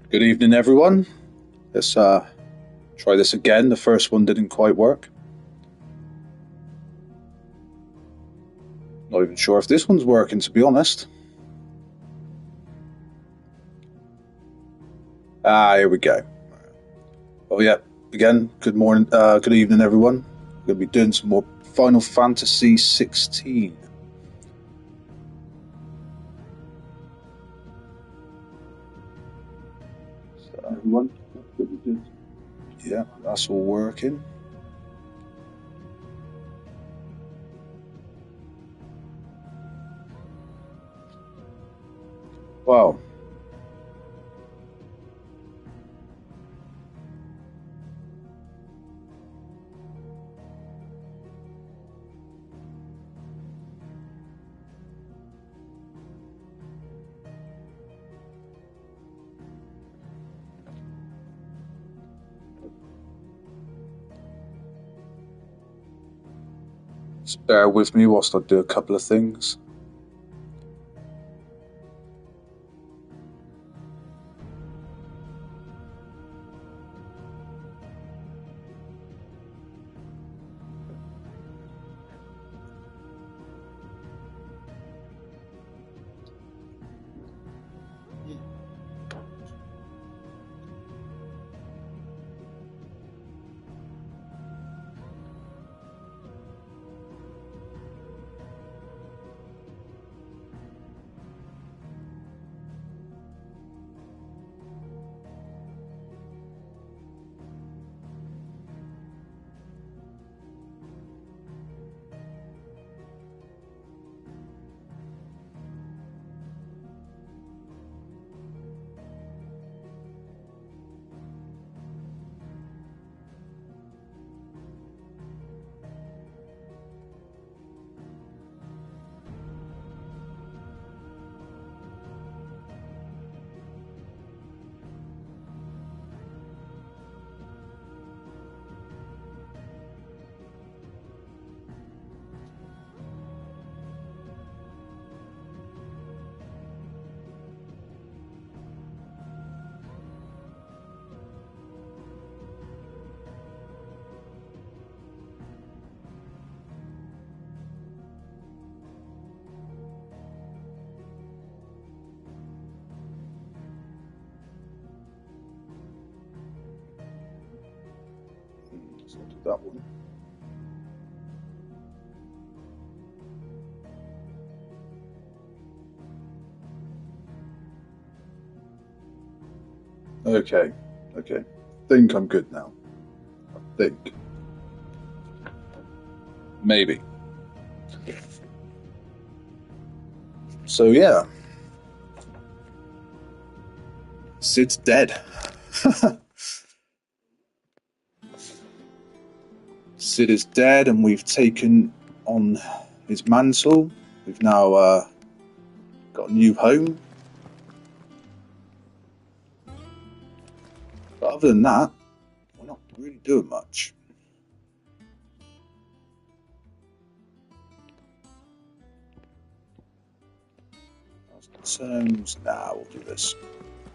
Good evening, everyone. Let's try this again. The first one didn't quite work. Not even sure if this one's working, to be honest. Here we go. Oh yeah, again, good morning, good evening, everyone. We're going to be doing some more Final Fantasy XVI. So, everyone, yeah, that's all working. Wow. Just bear with me whilst I do a couple of things. So I'll do that one. Okay. Think I'm good now. I think. Maybe. So yeah. Sid's dead. Sid is dead, and we've taken on his mantle. We've now got a new home. But other than that, we're not really doing much. Terms. Nah, we'll do this.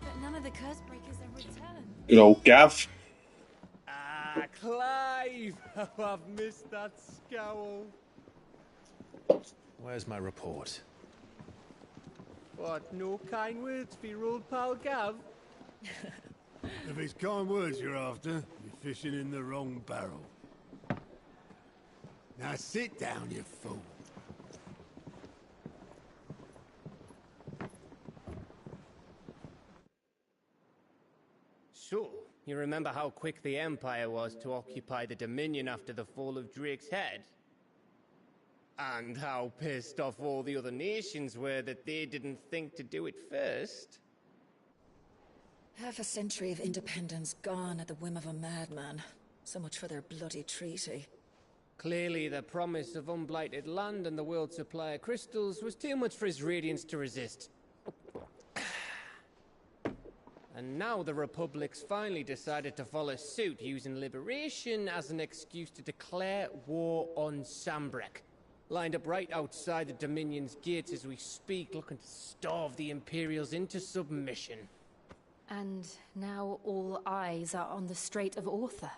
But none of the curse breakers have returned. Good old Gav. Ah, Clive! How I've missed that scowl. Where's my report? What, no kind words for your old pal Gav? If it's kind words you're after, you're fishing in the wrong barrel. Now sit down, you fool. So, you remember how quick the Empire was to occupy the Dominion after the fall of Drake's head? And how pissed off all the other nations were that they didn't think to do it first? Half a century of independence gone at the whim of a madman. So much for their bloody treaty. Clearly, the promise of unblighted land and the world's supply of crystals was too much for his radiance to resist. And now the Republic's finally decided to follow suit, using liberation as an excuse to declare war on Sambrek. Lined up right outside the Dominion's gates as we speak, looking to starve the Imperials into submission. And now all eyes are on the Strait of Author.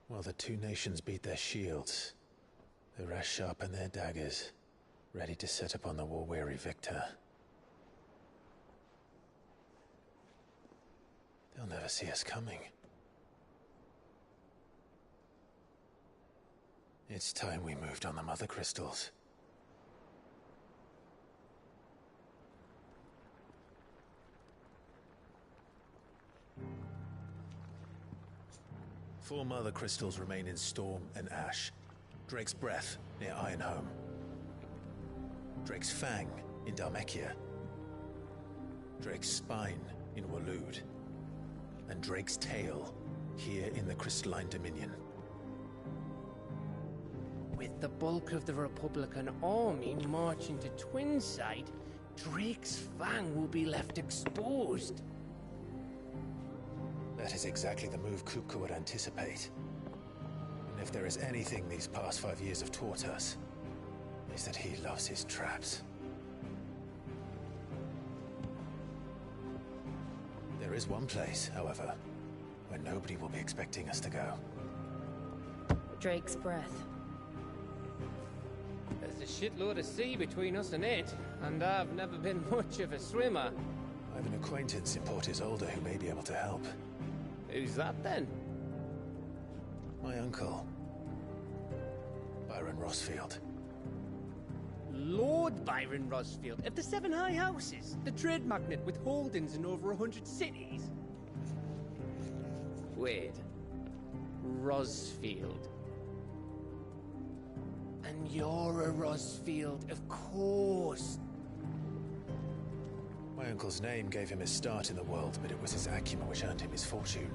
While the two nations beat their shields, the rest sharpen their daggers, ready to set upon the war-weary victor. They'll never see us coming. It's time we moved on the Mother Crystals. Four Mother Crystals remain in Storm and Ash. Drake's Breath near Ironhome. Drake's Fang in Dhalmekia. Drake's Spine in Waloed. And Drake's Tail here in the Crystalline Dominion. With the bulk of the Republican army marching to Twinside, Drake's Fang will be left exposed. That is exactly the move Kupka would anticipate. And if there is anything these past 5 years have taught us, is that he loves his traps. There is one place, however, where nobody will be expecting us to go. Drake's Breath. There's a shitload of sea between us and it, and I've never been much of a swimmer. I have an acquaintance in Port Isolde who may be able to help. Who's that then? My uncle, Byron Rossfield. Lord Byron Rosfield of the Seven High Houses, the trade magnate with holdings in over 100 cities. Wait, Rosfield. And you're a Rosfield, of course. My uncle's name gave him his start in the world, but it was his acumen which earned him his fortune,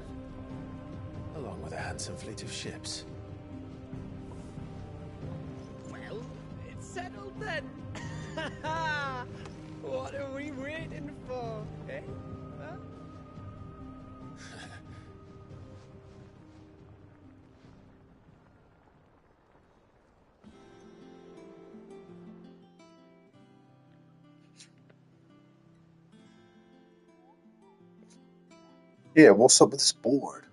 along with a handsome fleet of ships. Well, it's settled then. What are we waiting for, eh? Huh? Yeah, what's up with this board?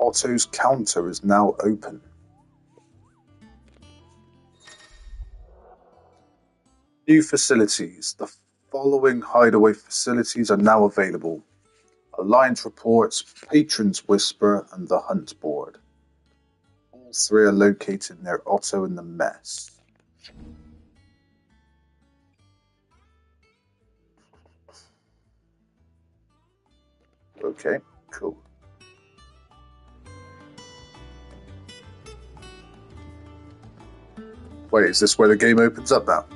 Otto's counter is now open. New facilities. The following hideaway facilities are now available. Alliance Reports, Patrons Whisper, and the Hunt Board. All three are located near Otto and the Mess. Okay, cool. Wait, is this where the game opens up now?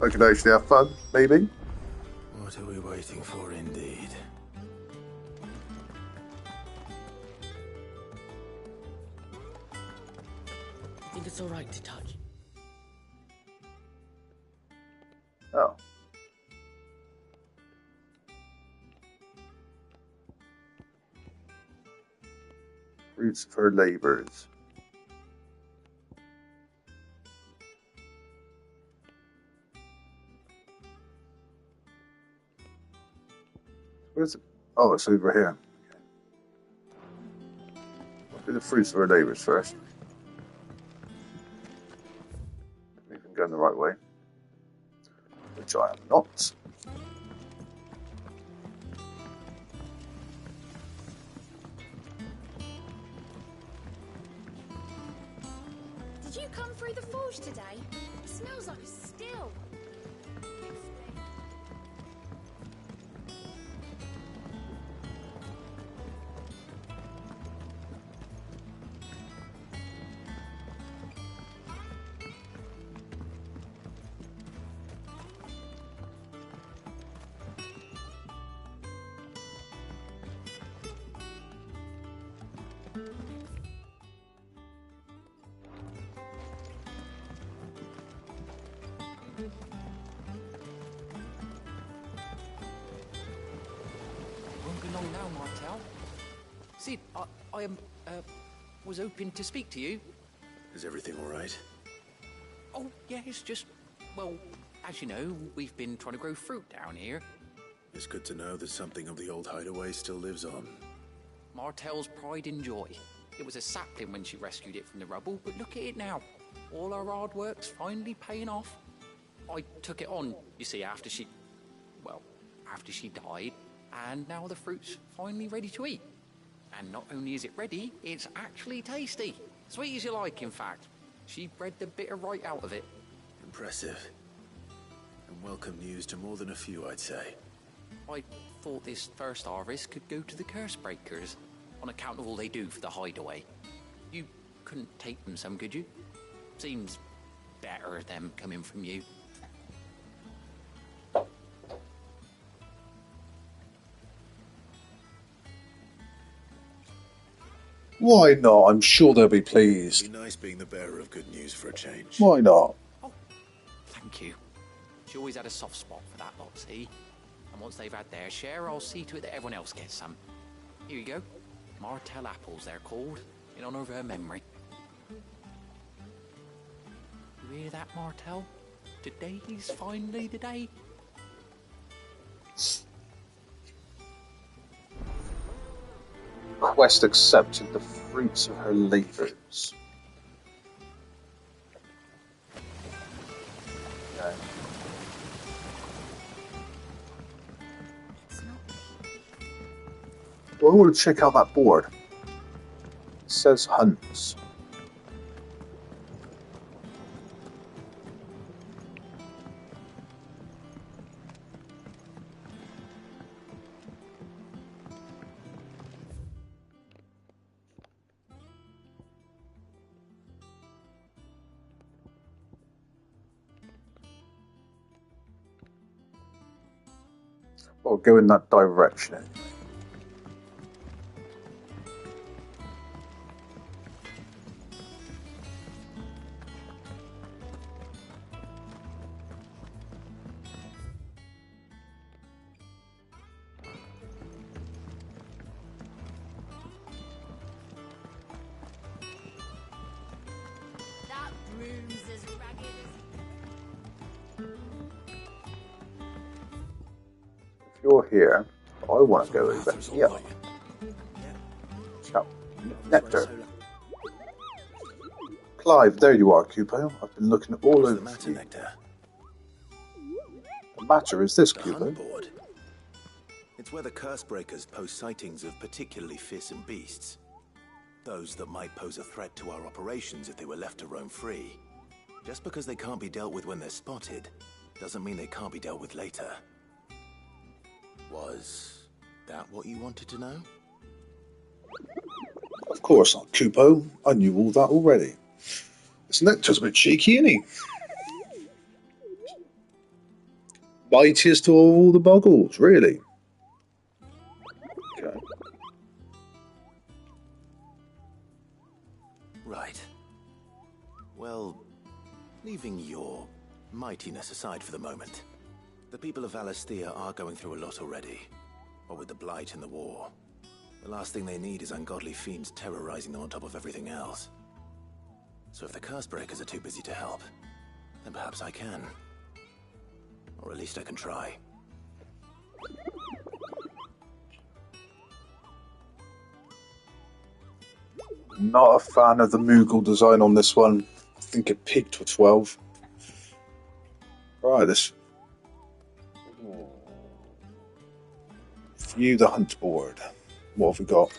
I can actually have fun, maybe? What are we waiting for, indeed? I think it's alright to touch. Oh. Fruits of her labors. Where's it? Oh, it's over here. I'll do the fruits of her labors first. We've been going the right way. Which I am not. Did you come through the forge today? It smells like a still. Won't be long now, Martel. Sid, I was hoping to speak to you. Is everything all right? Oh, yeah, it's just, well, as you know, we've been trying to grow fruit down here. It's good to know that something of the old hideaway still lives on. Martel's pride and joy. It was a sapling when she rescued it from the rubble, but look at it now. All our hard work's finally paying off. I took it on, you see, after she died, and now the fruit's finally ready to eat. And not only is it ready, it's actually tasty. Sweet as you like, in fact. She bred the bitter right out of it. Impressive. And welcome news to more than a few, I'd say. I thought this first harvest could go to the curse breakers, on account of all they do for the hideaway. You couldn't take them some, could you? Seems better them coming from you. Why not? I'm sure they'll be pleased. It'd be nice being the bearer of good news for a change. Why not? Oh, thank you. She always had a soft spot for that lot, see? And once they've had their share, I'll see to it that everyone else gets some. Here you go. Martel apples, they're called, in honor of her memory. You hear that, Martel? Today's finally the day. Quest accepted, the fruits of her labours. Okay. Well, I want to check out that board. It says hunts. Or go in that direction. That broom's as ragged as... If you're here, I want to go over here. Ciao. Nectar. Clive, there you are, Cupo. I've been looking all What's over the matter, for you. Nectar? The matter is this, The Cupo. hunt board. It's where the curse breakers post sightings of particularly fearsome beasts. Those that might pose a threat to our operations if they were left to roam free. Just because they can't be dealt with when they're spotted, doesn't mean they can't be dealt with later. Was that what you wanted to know? Of course not, Cupo. I knew all that already. This Nectar's a bit cheeky, isn't he? Mightiest of all the boggles, really. Okay. Right. Well, leaving your mightiness aside for the moment, the people of Valisthea are going through a lot already. What with the Blight and the war. The last thing they need is ungodly fiends terrorizing them on top of everything else. So if the curse breakers are too busy to help, then perhaps I can. Or at least I can try. Not a fan of the Moogle design on this one. I think it peaked for 12. Right, this. View the hunt board. What have we got?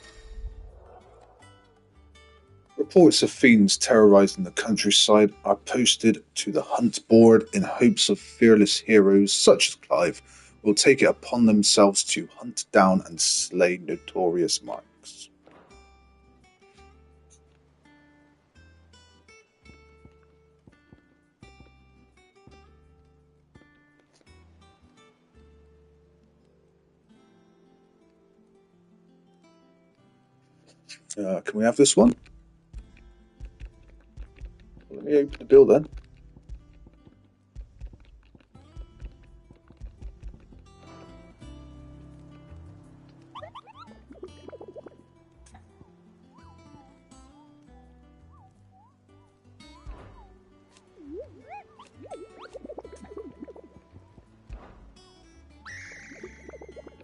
Reports of fiends terrorizing the countryside are posted to the hunt board in hopes of fearless heroes such as Clive will take it upon themselves to hunt down and slay notorious marks. Can we have this one? Let me open the bill then.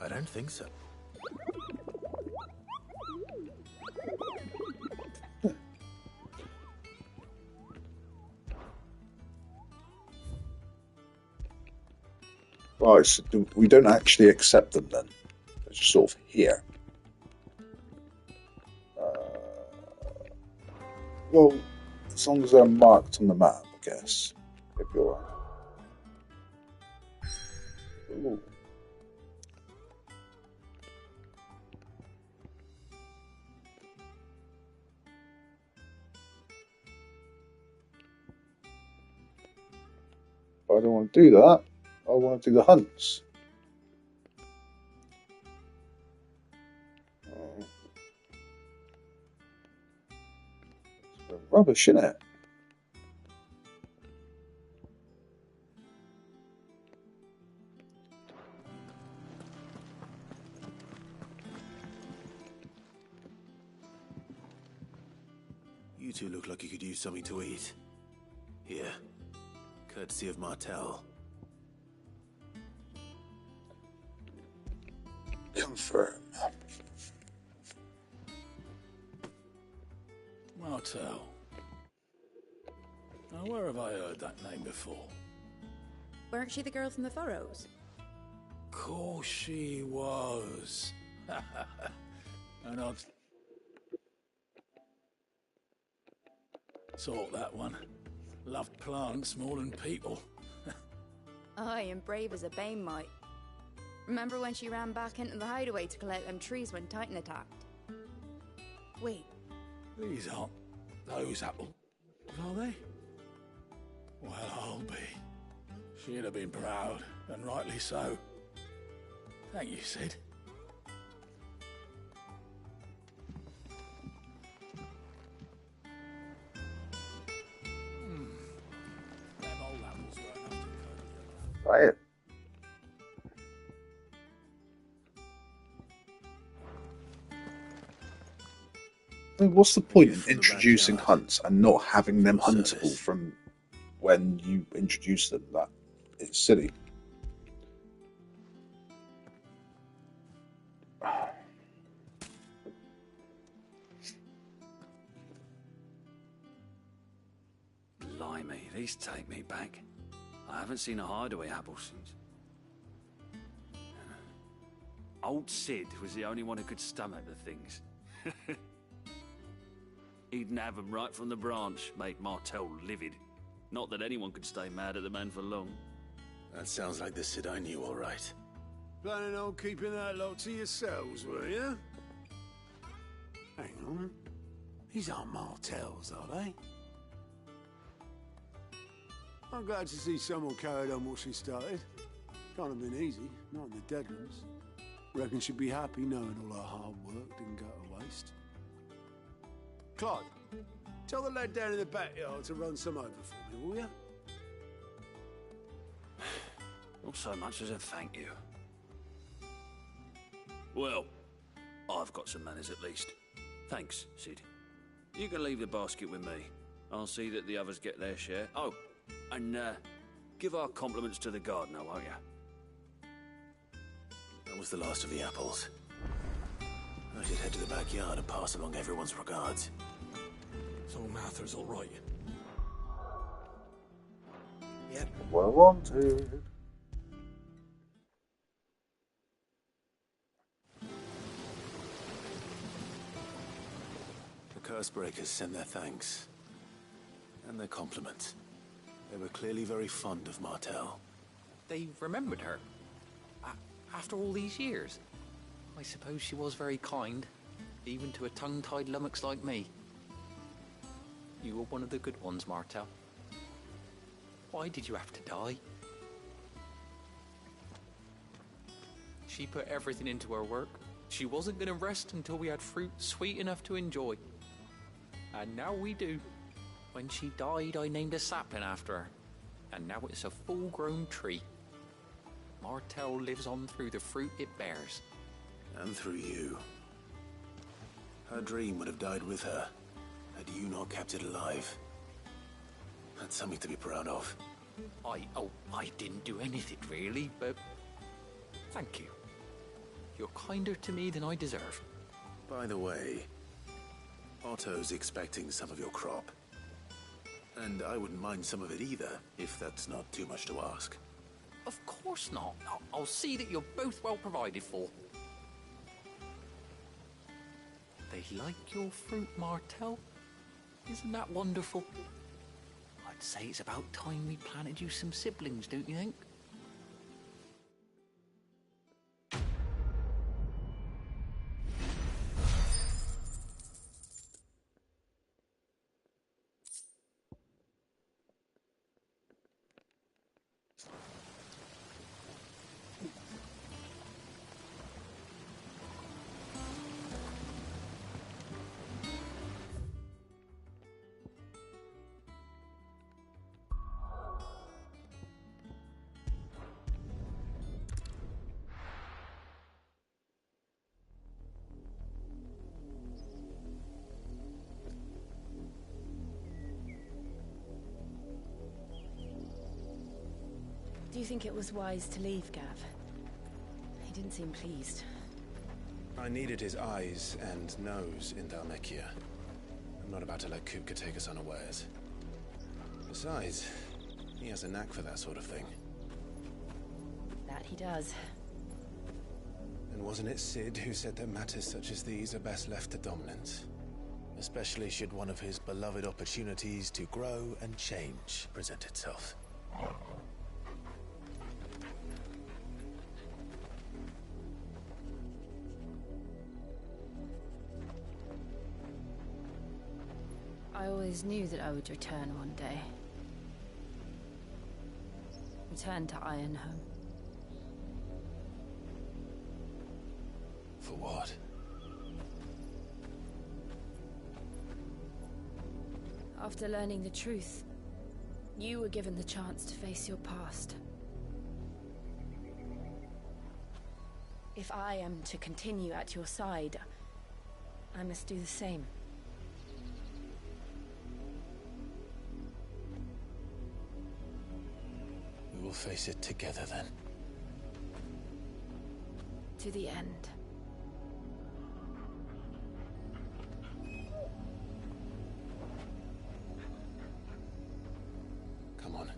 I don't think so. Right, so we don't actually accept them then. It's just sort of here. Well, as long as they're marked on the map, I guess. If you're right. Ooh. I don't want to do that. I want to do the hunts. It's rubbish, isn't it? You two look like you could use something to eat. Here. Courtesy of Martel. Confirm. Martel. Now, where have I heard that name before? Weren't she the girl from the Furrows? Course she was. And I'd thought that one. Loved plants more than people. Aye, and brave as a bane might. Remember when she ran back into the hideaway to collect them trees when Titan attacked? Wait, These aren't those apples, are they? Well, I'll be. She'd have been proud, and rightly so. Thank you, Sid. Them old apples were enough to coat Try it. I mean, what's the point in introducing hunts and not having them huntable from when you introduce them? That it's silly. Blimey, these take me back. I haven't seen a hideaway apple since. Old Sid was the only one who could stomach the things. He'd nab 'em right from the branch, make Martel livid. Not that anyone could stay mad at the man for long. That sounds like the Sid I knew, all right. Planning on keeping that lot to yourselves, were you? Hang on. These aren't Martels, are they? I'm glad to see someone carried on what she started. Can't have been easy, not in the Deadlands. Reckon she'd be happy knowing all her hard work didn't go to waste. Clive, tell the lad down in the backyard to run some over for me, will you? Not so much as a thank you. Well, I've got some manners at least. Thanks, Sid. You can leave the basket with me. I'll see that the others get their share. Oh, and give our compliments to the gardener, won't you? That was the last of the apples. I should head to the backyard and pass along everyone's regards. So Mather's all right. Yep. Well wanted. The Cursebreakers send their thanks. And their compliments. They were clearly very fond of Martel. They remembered her. After all these years. I suppose she was very kind, even to a tongue-tied lummox like me. You were one of the good ones, Martel. Why did you have to die? She put everything into her work. She wasn't going to rest until we had fruit sweet enough to enjoy. And now we do. When she died, I named a sapling after her. And now it's a full-grown tree. Martel lives on through the fruit it bears. And through you. Her dream would have died with her, had you not kept it alive. That's something to be proud of. I didn't do anything really, but thank you. You're kinder to me than I deserve. By the way, Otto's expecting some of your crop. And I wouldn't mind some of it either, if that's not too much to ask. Of course not. I'll see that you're both well provided for. They like your fruit, Martel. Isn't that wonderful? I'd say it's about time we planted you some siblings, don't you think? Do you think it was wise to leave, Gav? He didn't seem pleased. I needed his eyes and nose in Dhalmekia. I'm not about to let Kupka take us unawares. Besides, he has a knack for that sort of thing. That he does. And wasn't it Sid who said that matters such as these are best left to dominance? Especially should one of his beloved opportunities to grow and change present itself. I always knew that I would return one day. Return to Ironhome. For what? After learning the truth, you were given the chance to face your past. If I am to continue at your side, I must do the same. We will face it together then. To the end. Come on.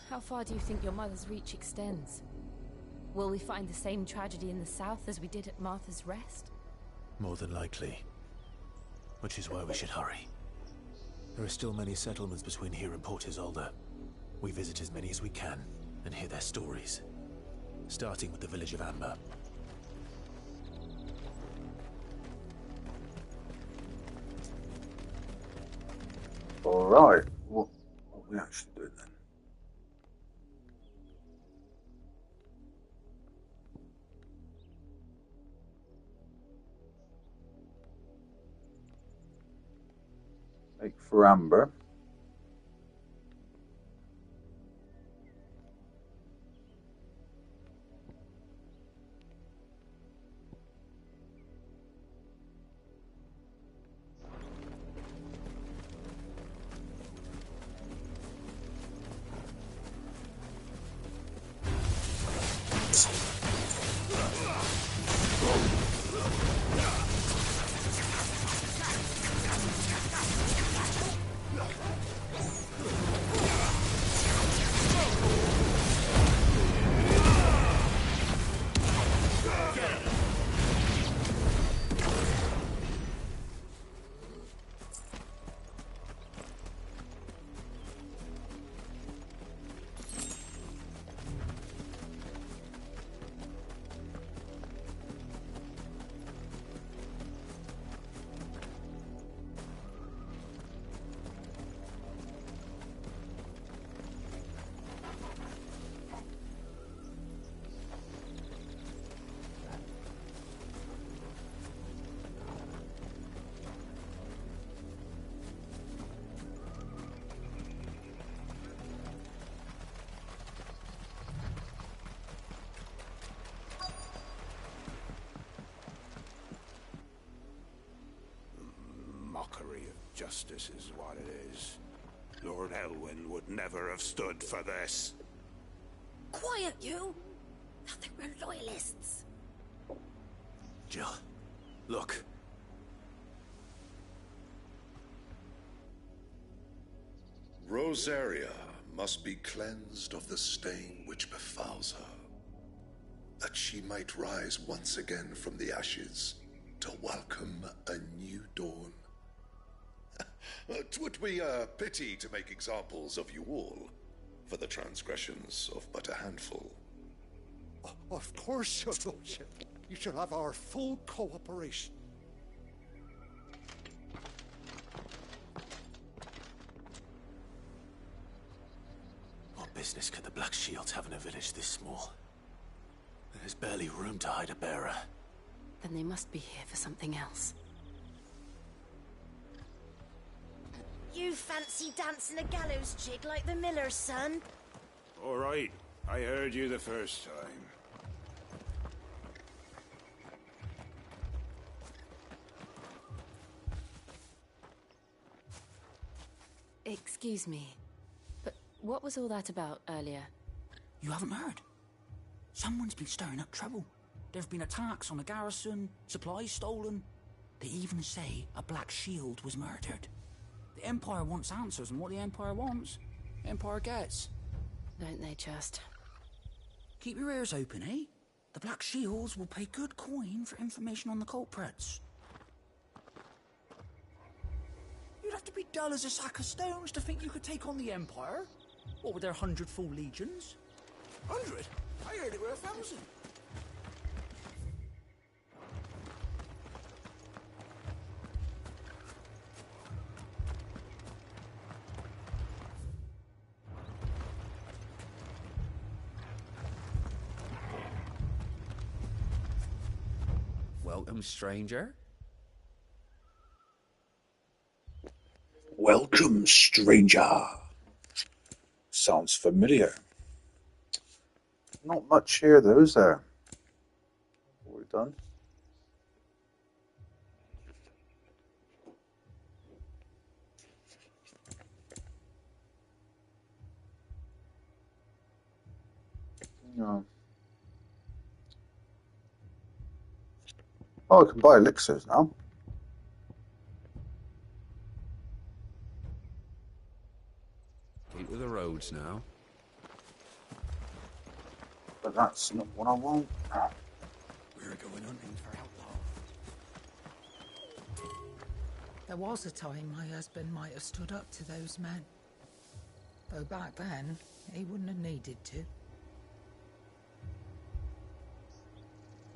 How far do you think your mother's reach extends? Will we find the same tragedy in the south as we did at Martha's Rest? More than likely. Which is why we should hurry. There are still many settlements between here and Port Isolde. We visit as many as we can and hear their stories. Starting with the village of Amber. Alright, what are we actually doing then? Make for Amber. mockery of justice is what it is. Lord Elwyn would never have stood for this. Quiet, you! Thought they were loyalists. Jill, look. Rosaria must be cleansed of the stain which befouls her, that she might rise once again from the ashes to welcome a new dawn. 'Twould be a pity to make examples of you all, for the transgressions of but a handful. Of course, your lordship. You shall have our full cooperation. What business could the Black Shields have in a village this small? There's barely room to hide a bearer. Then they must be here for something else. You fancy dancing a gallows jig like the miller's son? All right, I heard you the first time. Excuse me, but what was all that about earlier? You haven't heard? Someone's been stirring up trouble. There've been attacks on the garrison, supplies stolen. They even say a Black Shield was murdered. The Empire wants answers, and what the Empire wants, the Empire gets. Don't they just? Keep your ears open, eh? The Black Shields will pay good coin for information on the culprits. You'd have to be dull as a sack of stones to think you could take on the Empire. What with their 100 full legions? 100? I heard it were 1,000. Welcome, stranger. Welcome, stranger. Sounds familiar. Not much here, though, is there? What we done? No. Oh, I can buy elixirs now. Keep with the roads now. But that's not what I want. We're going hunting for outlaw. There was a time my husband might have stood up to those men. Though back then, he wouldn't have needed to.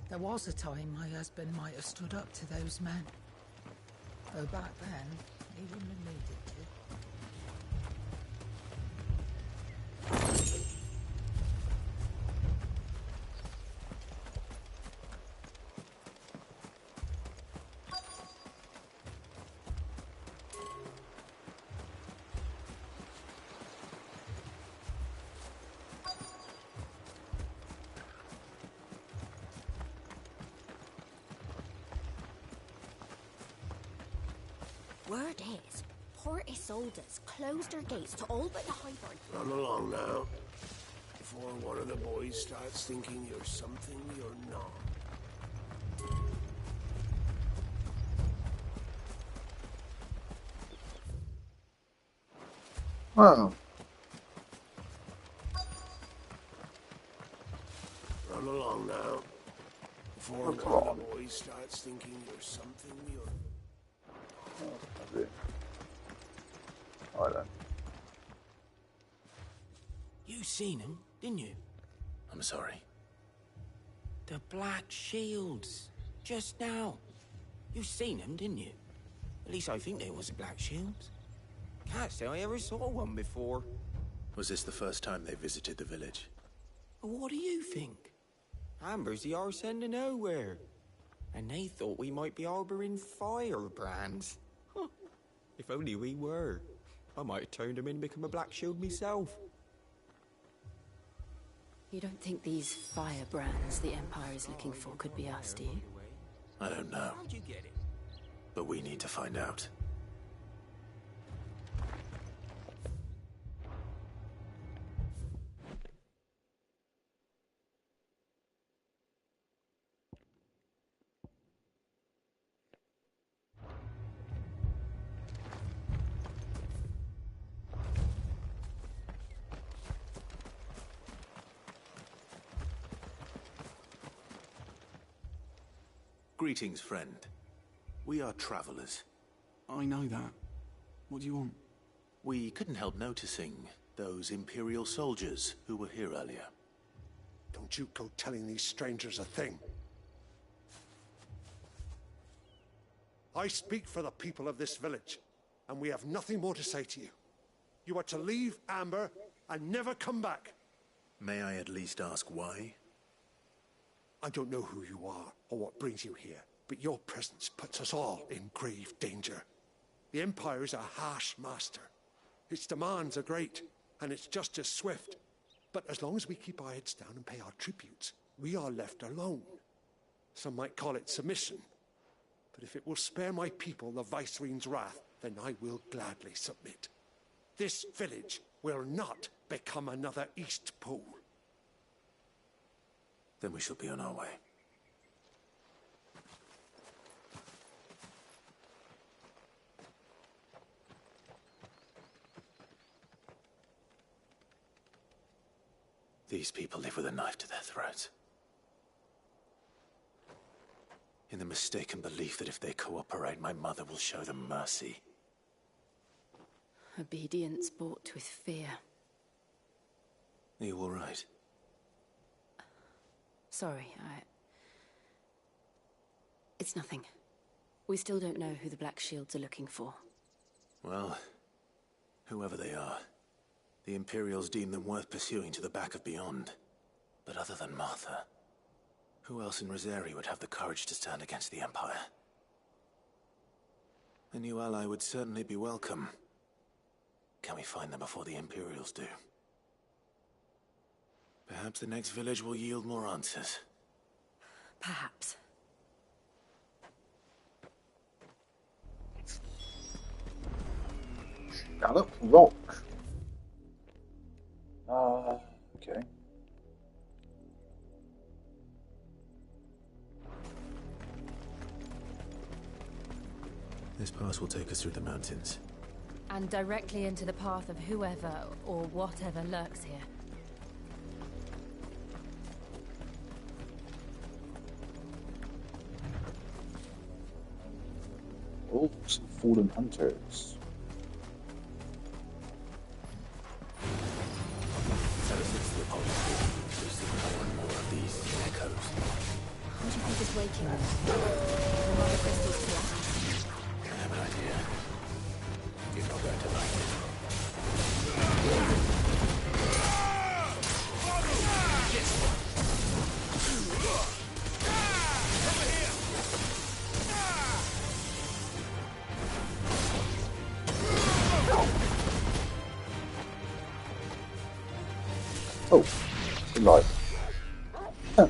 There was a time my husband might have stood up to those men. Though back then, he wouldn't have needed to. Word is, Port Isolde's closed her gates to all but the Highborn. Run along now, before one of the boys starts thinking you're something you're not. Well. Run along now, before one of the boys starts thinking you're something you're not. I don't. You seen him, didn't you? I'm sorry. The Black Shields. Just now. You seen them, didn't you? At least I think there was a Black Shields. Can't say I ever saw one before. Was this the first time they visited the village? What do you think? Amber's the arse end of nowhere. And they thought we might be harboring firebrands. Huh. If only we were. I might have turned them in and become a Black Shield myself. You don't think these firebrands the Empire is looking for could be us, do you? I don't know. How'd you get it? But we need to find out. Greetings, friend. We are travelers. I know that. What do you want? We couldn't help noticing those Imperial soldiers who were here earlier. Don't you go telling these strangers a thing. I speak for the people of this village, and we have nothing more to say to you. You are to leave Amber and never come back. May I at least ask why? I don't know who you are or what brings you here, but your presence puts us all in grave danger. The Empire is a harsh master. Its demands are great, and its justice swift. But as long as we keep our heads down and pay our tributes, we are left alone. Some might call it submission. But if it will spare my people the Viceroy's wrath, then I will gladly submit. This village will not become another East Pool. Then we shall be on our way. These people live with a knife to their throats. In the mistaken belief that if they cooperate, my mother will show them mercy. Obedience bought with fear. Are you all right? Sorry, It's nothing. We still don't know who the Black Shields are looking for. Well, whoever they are, the Imperials deem them worth pursuing to the back of beyond. But other than Martha, who else in Rosari would have the courage to stand against the Empire? A new ally would certainly be welcome. Can we find them before the Imperials do? Perhaps the next village will yield more answers. Perhaps. Scallop Rock. Okay. This pass will take us through the mountains. And directly into the path of whoever or whatever lurks here. Oh, some fallen hunters. Ever since the Apollo War, we've seen more and more of these echoes. What do you think is waking them? The mother crystals to us. I have an idea. You're not going to like it. Oh, alive. Huh.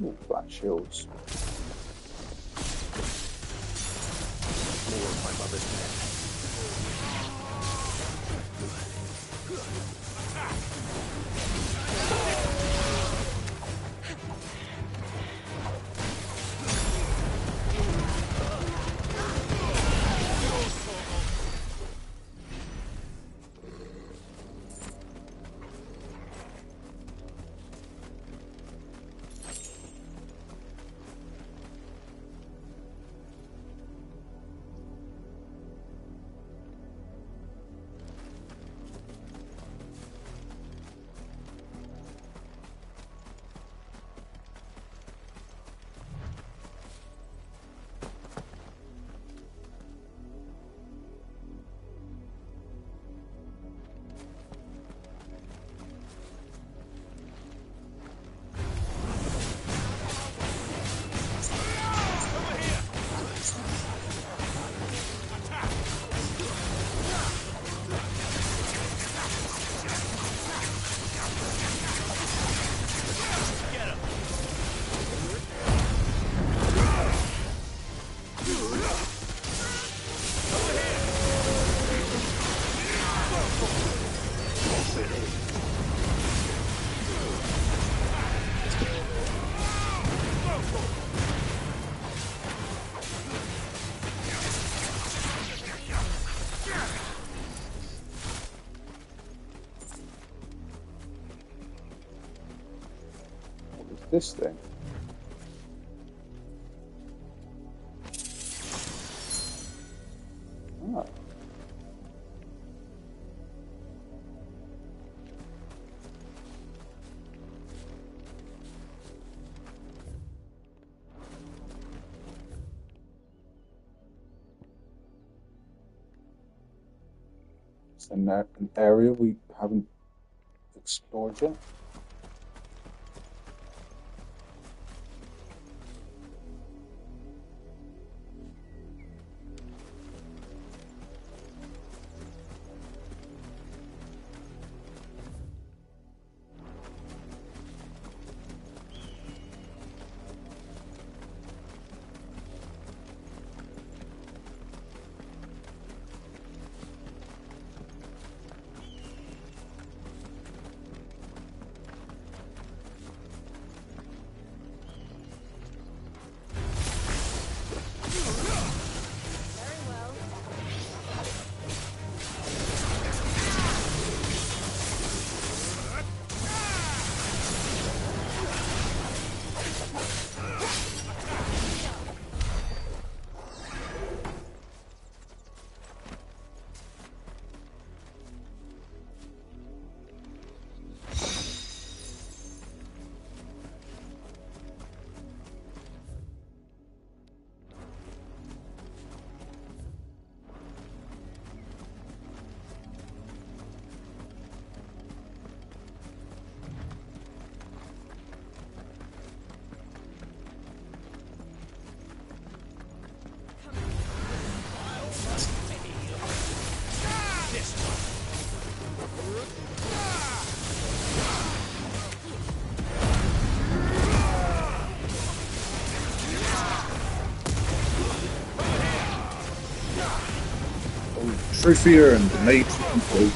Ooh, black shields. More of my mother's men. this thing? Ah. It's an area we haven't explored yet. Trophy earned, made complete.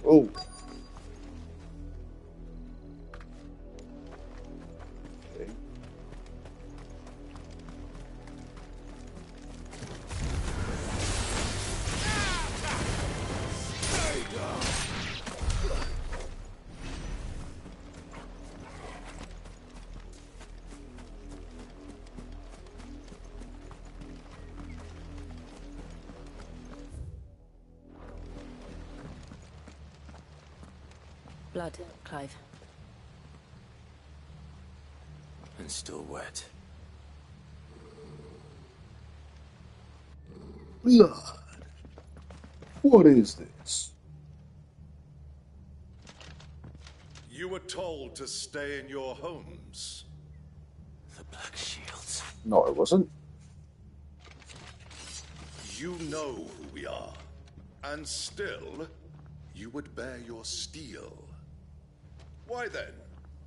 Oh. Okay. Blood, Clive. And still wet. Blood. What is this? You were told to stay in your homes. The Black Shields. No, it wasn't. You know who we are. And still, you would bear your steel. Why then,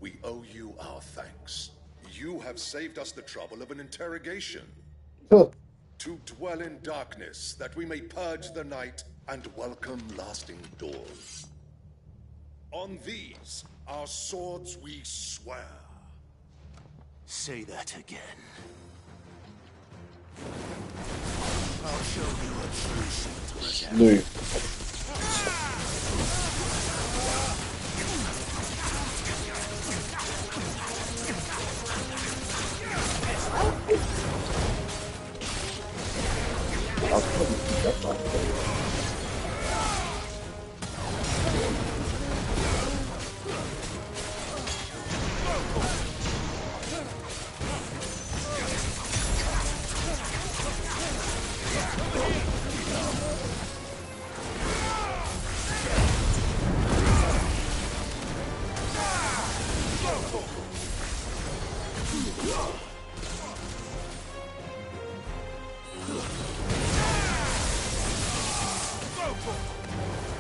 we owe you our thanks. You have saved us the trouble of an interrogation. To dwell in darkness, that we may purge the night and welcome lasting dawn. On these, our swords we swear. Say that again. I'll show you a true No.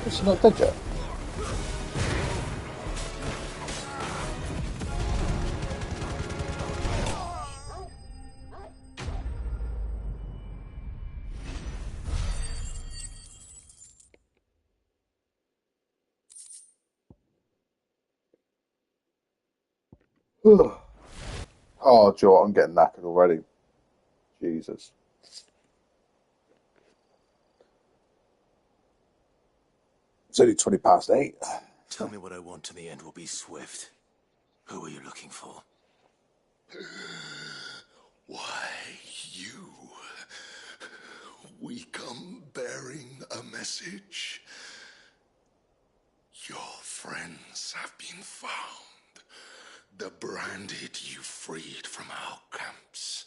It's not dead yet. Oh, Joe, I'm getting knackered already. Jesus. It's only 20 past 8. Tell me what I want and the end will be swift. Who are you looking for? Why, you. We come bearing a message. Your friends have been found. The branded you freed from our camps.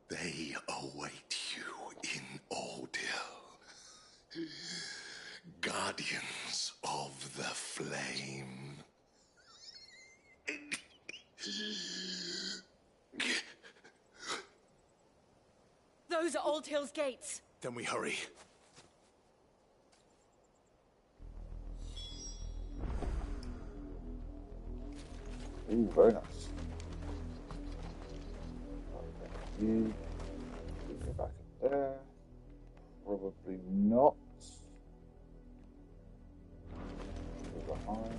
They await you in Ordil. Guardians of the Flame. Those are Old Hill's gates. Then we hurry. Ooh, very nice. You go back up there. Probably not. Go behind.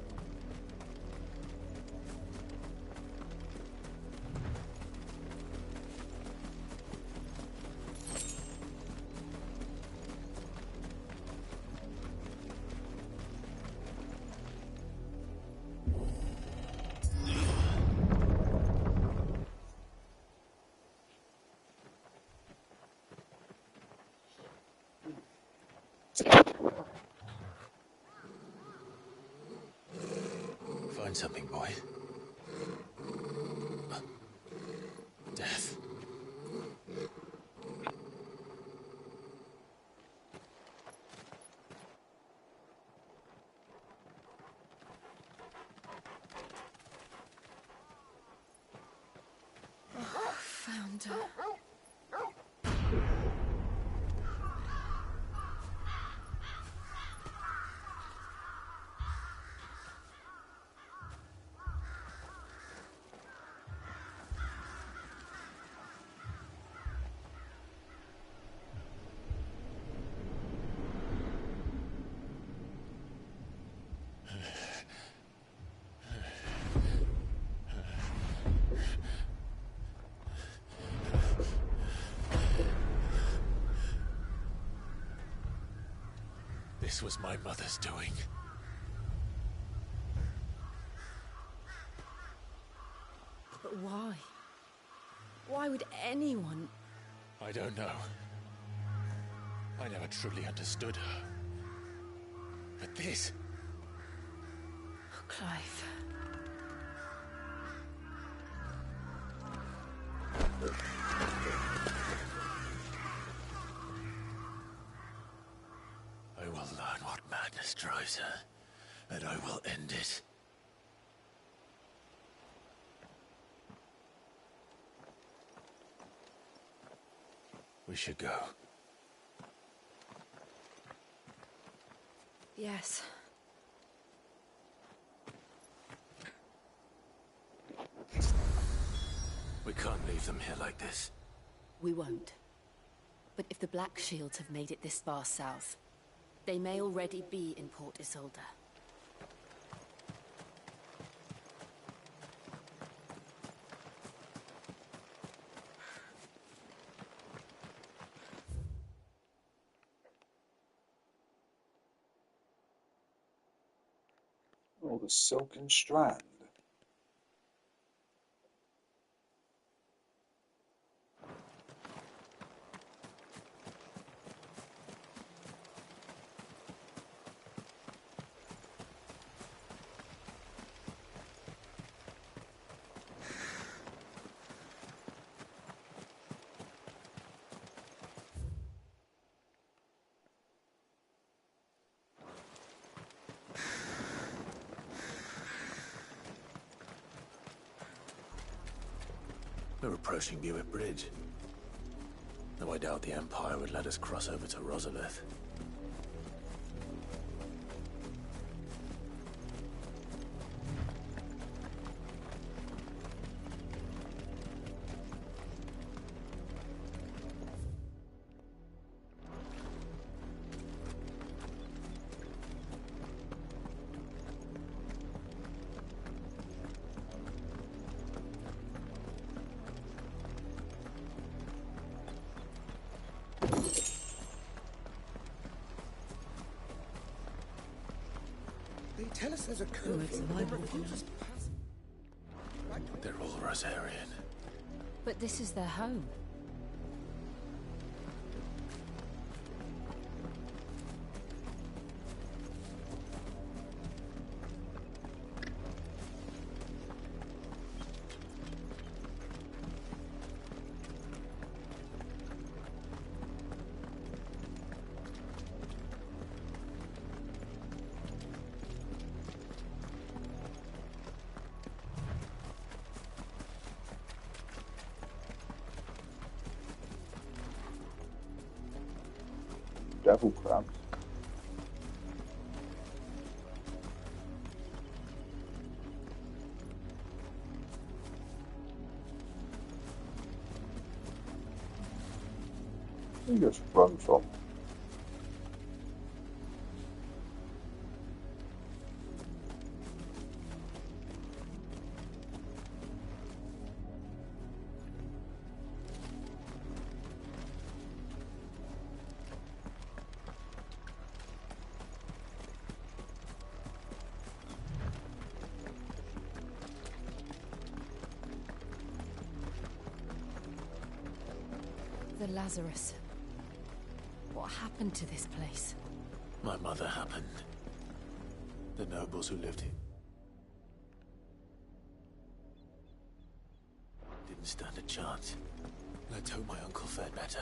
Find something, boy. Death. Oh, found her. This was my mother's doing. But why? Why would anyone... I don't know. I never truly understood her. But this... Oh, Clive. I will learn what madness drives her, and I will end it. We should go. Yes. We can't leave them here like this. We won't. But if the Black Shields have made it this far south, they may already be in Port Isolde. Oh, the silken strand. We're approaching Buick Bridge. Though I doubt the Empire would let us cross over to Rosalith. tell us there's a curfew. They're all Rosarian. But this is their home. Devil crabs. You just run from. The Lazarus. What happened to this place? My mother happened. The nobles who lived here didn't stand a chance. Let's hope my uncle fared better.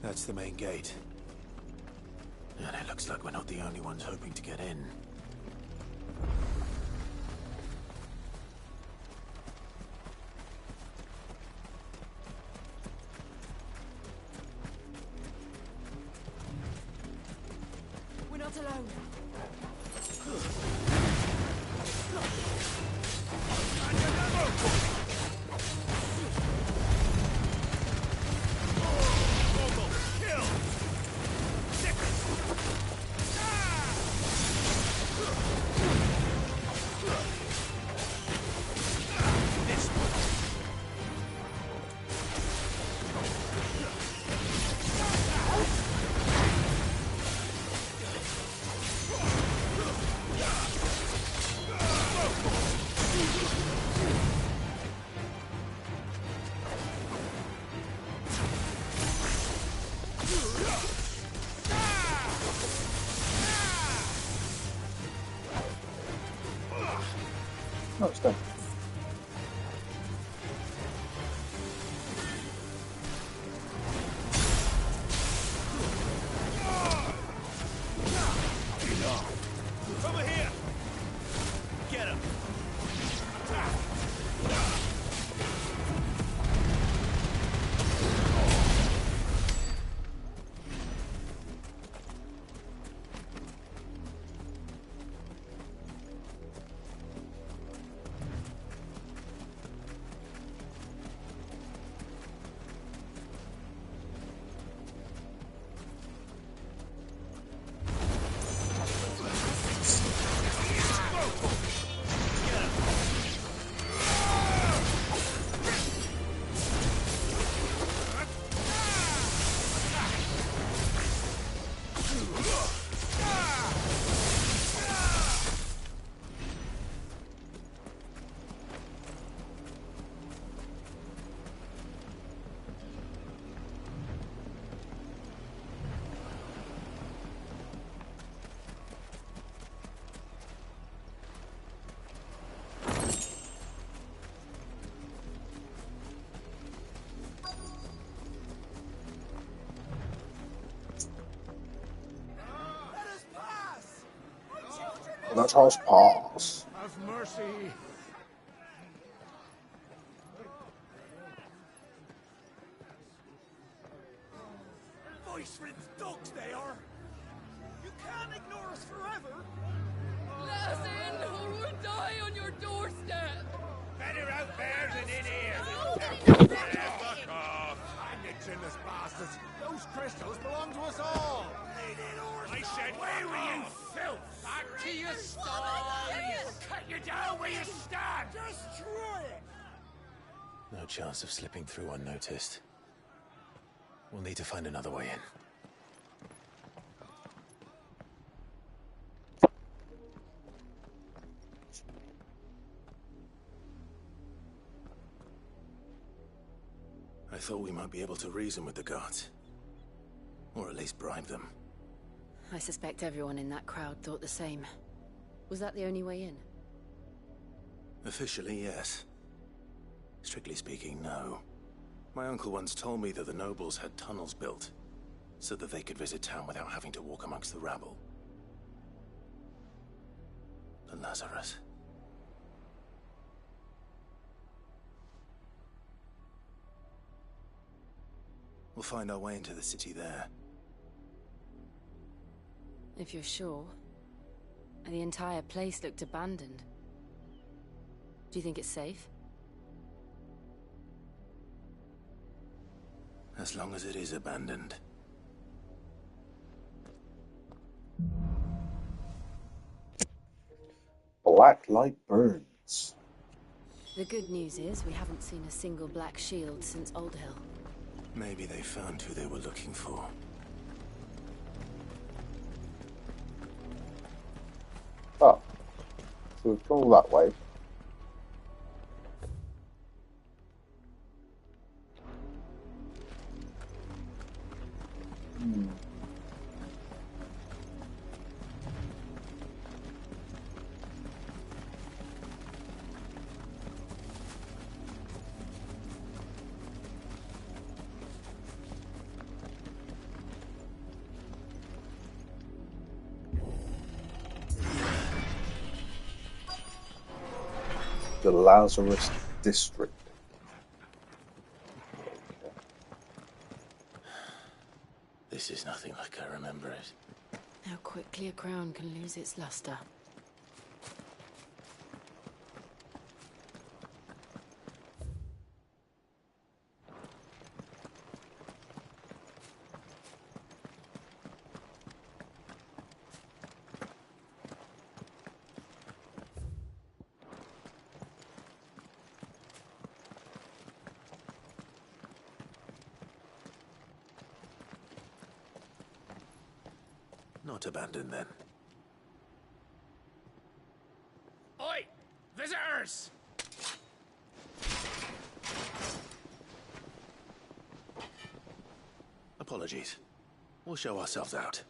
That's the main gate. And it looks like we're not the only ones hoping to get in. We're not alone. No, it's done. Over here! Get him! Let us pass. Have mercy. Voice-ripped dogs they are. You can't ignore us forever. Let us in, or we'll die on your doorstep. Better out there than in here. No! Fuck off. I'm the chinnest bastards. Those down where you stand! Just try it! No chance of slipping through unnoticed. We'll need to find another way in. I thought we might be able to reason with the guards. Or at least bribe them. I suspect everyone in that crowd thought the same. Was that the only way in? Officially, yes. Strictly speaking, no. My uncle once told me that the nobles had tunnels built, so that they could visit town without having to walk amongst the rabble. But Lazarus... We'll find our way into the city there. If you're sure. The entire place looked abandoned. Do you think it's safe? As long as it is abandoned. Black light burns. The good news is we haven't seen a single black shield since Old Hill. Maybe they found who they were looking for. Oh. So we've gone all that way. The Lazarus District. This is nothing like I remember it. How quickly a crown can lose its luster. Not abandoned, then. Oi! Visitors! Apologies. We'll show ourselves out.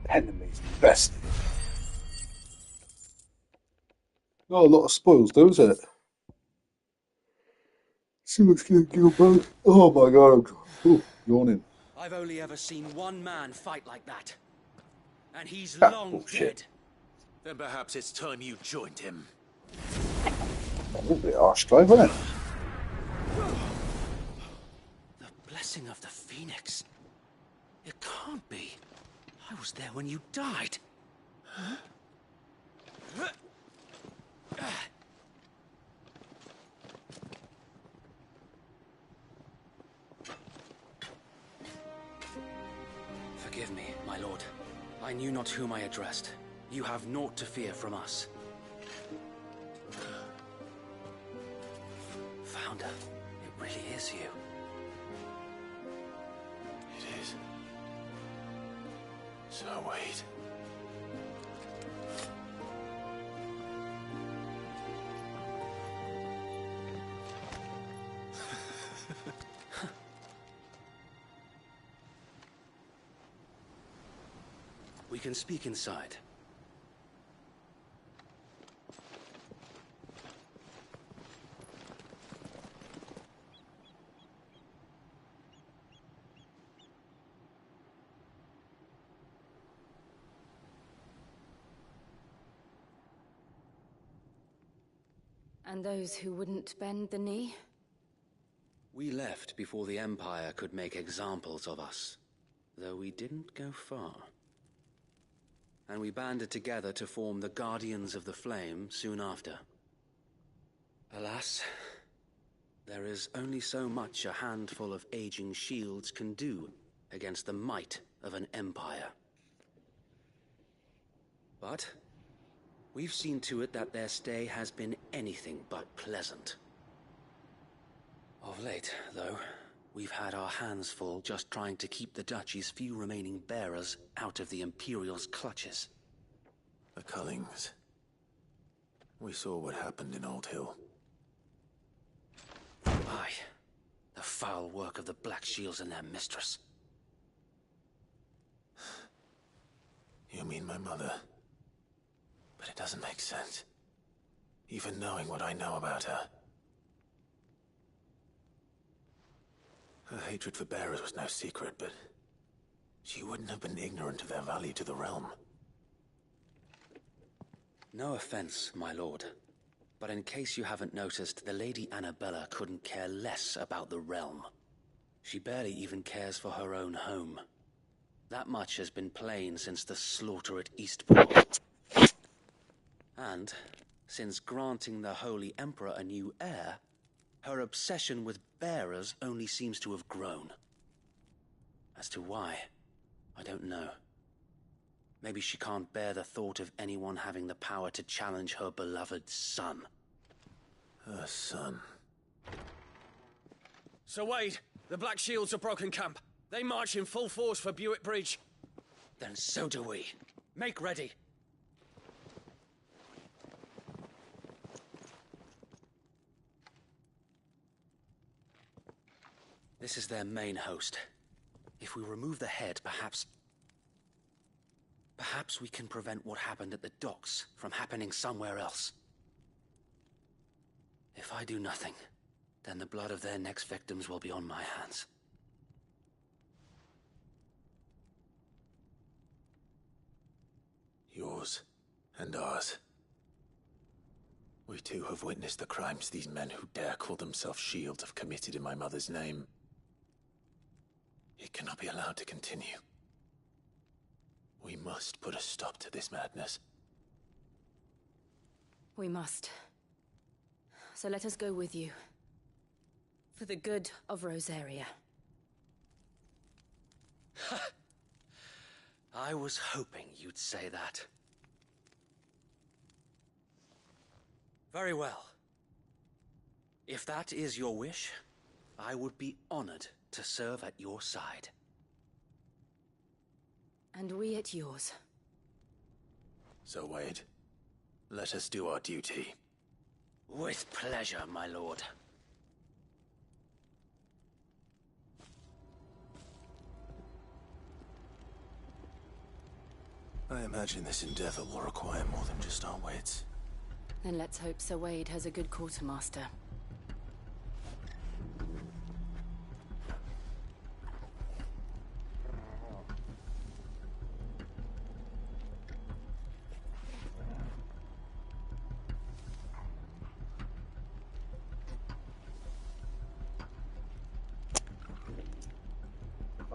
Enemies best. Not a lot of spoils, though, is it? See what's going to go. Oh my god, I'm yawning. I've only ever seen one man fight like that. And he's That's long bullshit. dead. Then perhaps it's time you joined him. A little bit harsh, Clive, isn't it? The blessing of the Phoenix. It can't be. I was there when you died. Forgive me, my lord. I knew not whom I addressed. You have naught to fear from us. Founder, it really is you. It is. So wait. We can speak inside. And those who wouldn't bend the knee? We left before the Empire could make examples of us, though we didn't go far. And we banded together to form the Guardians of the Flame soon after. Alas, there is only so much a handful of aging shields can do against the might of an empire. But we've seen to it that their stay has been anything but pleasant. Of late, though, we've had our hands full just trying to keep the Duchy's few remaining bearers out of the Imperial's clutches. The Cullings. We saw what happened in Old Hill. Aye. The foul work of the Black Shields and their mistress. You mean my mother? But it doesn't make sense. Even knowing what I know about her. Her hatred for bearers was no secret, but she wouldn't have been ignorant of their value to the realm. No offense, my lord, but in case you haven't noticed, the Lady Annabella couldn't care less about the realm. She barely even cares for her own home. That much has been plain since the slaughter at Eastport. And, since granting the Holy Emperor a new heir, her obsession with bearers only seems to have grown. As to why, I don't know. Maybe she can't bear the thought of anyone having the power to challenge her beloved son. Her son. Sir Wade, the Black Shields have broken camp. They march in full force for Buick Bridge. Then so do we. Make ready. This is their main host. If we remove the head, perhaps we can prevent what happened at the docks from happening somewhere else. If I do nothing, then the blood of their next victims will be on my hands. Yours and ours. We too have witnessed the crimes these men who dare call themselves shields have committed in my mother's name. It cannot be allowed to continue. We must put a stop to this madness. We must. So let us go with you. For the good of Rosaria. I was hoping you'd say that. Very well. If that is your wish, I would be honored to serve at your side. And we at yours. So, Wade, let us do our duty. With pleasure, my lord. I imagine this endeavor will require more than just our wits. Then let's hope Sir Wade has a good quartermaster.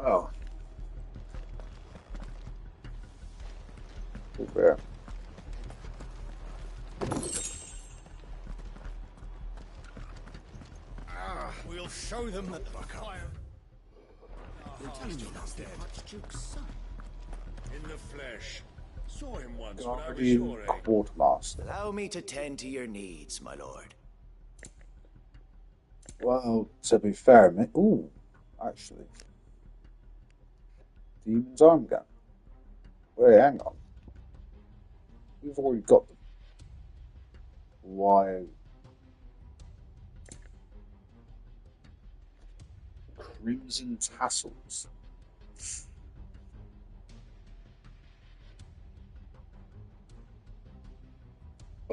Oh. Super. We'll show them that the fire. You're telling me that's the Archduke's son? In the flesh. Saw him once when I was Guardian your age. Quartermaster. Allow me to tend to your needs, my lord. Well, to be fair, mate. Ooh, actually. Demon's arm gun. Wait, hang on. We've already got them. Why? Crimson tassels.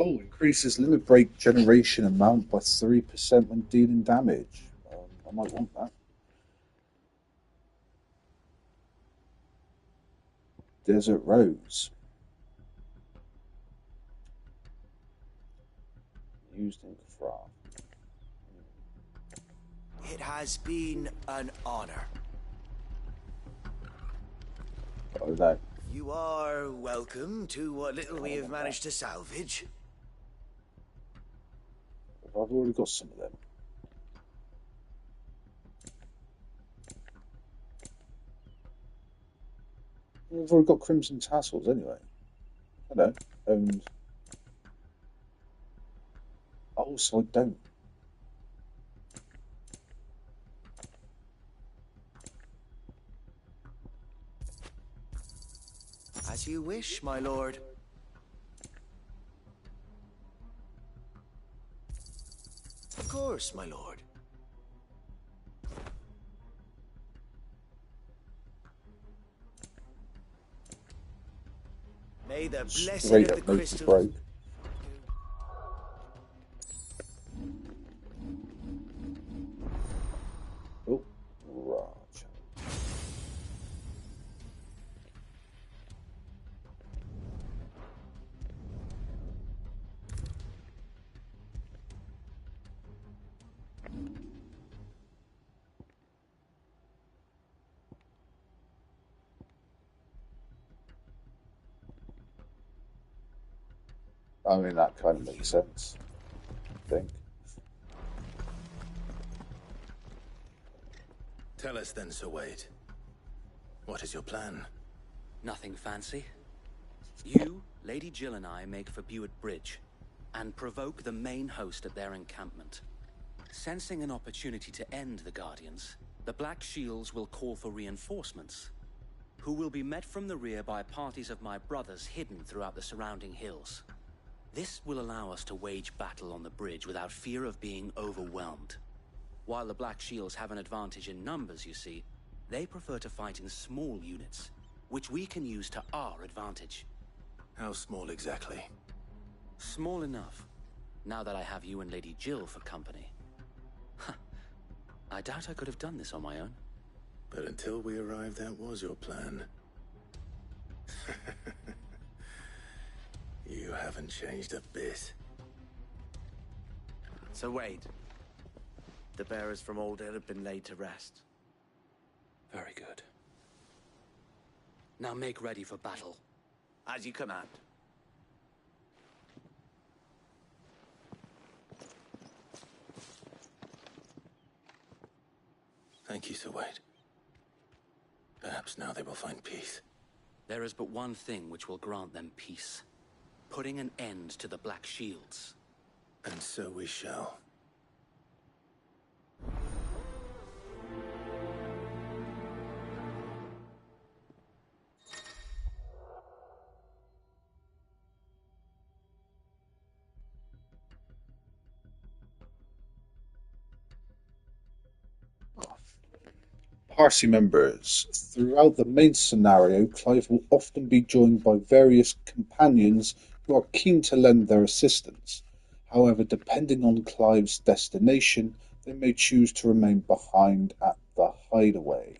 Oh, increases limit break generation amount by 3% when dealing damage. I might want that. Desert Rose. Used in craft. It has been an honor. Oh, no. You are welcome to what little we have managed to salvage. I've already got some of them. We've already got Crimson Tassels anyway. I know. And also I don't. As you wish, my lord. Of course, my lord. May the blessing Straight of up the make crystal... break. Oh, right. I mean, that kind of makes sense, I think. Tell us then, Sir Wade. What is your plan? Nothing fancy. You, Lady Jill and I make for Buett Bridge and provoke the main host at their encampment. Sensing an opportunity to end the Guardians, the Black Shields will call for reinforcements, who will be met from the rear by parties of my brothers hidden throughout the surrounding hills. This will allow us to wage battle on the bridge without fear of being overwhelmed. While the Black Shields have an advantage in numbers, you see, they prefer to fight in small units, which we can use to our advantage. How small exactly? Small enough, now that I have you and Lady Jill for company. I doubt I could have done this on my own. But until we arrived, that was your plan. You haven't changed a bit. So Wade, the bearers from Oldale have been laid to rest. Very good. Now make ready for battle. As you command. Thank you, Sir Wade. Perhaps now they will find peace. There is but one thing which will grant them peace. Putting an end to the Black Shields. And so we shall. Party members. Throughout the main scenario, Clive will often be joined by various companions who are keen to lend their assistance. However, depending on Clive's destination, they may choose to remain behind at the hideaway.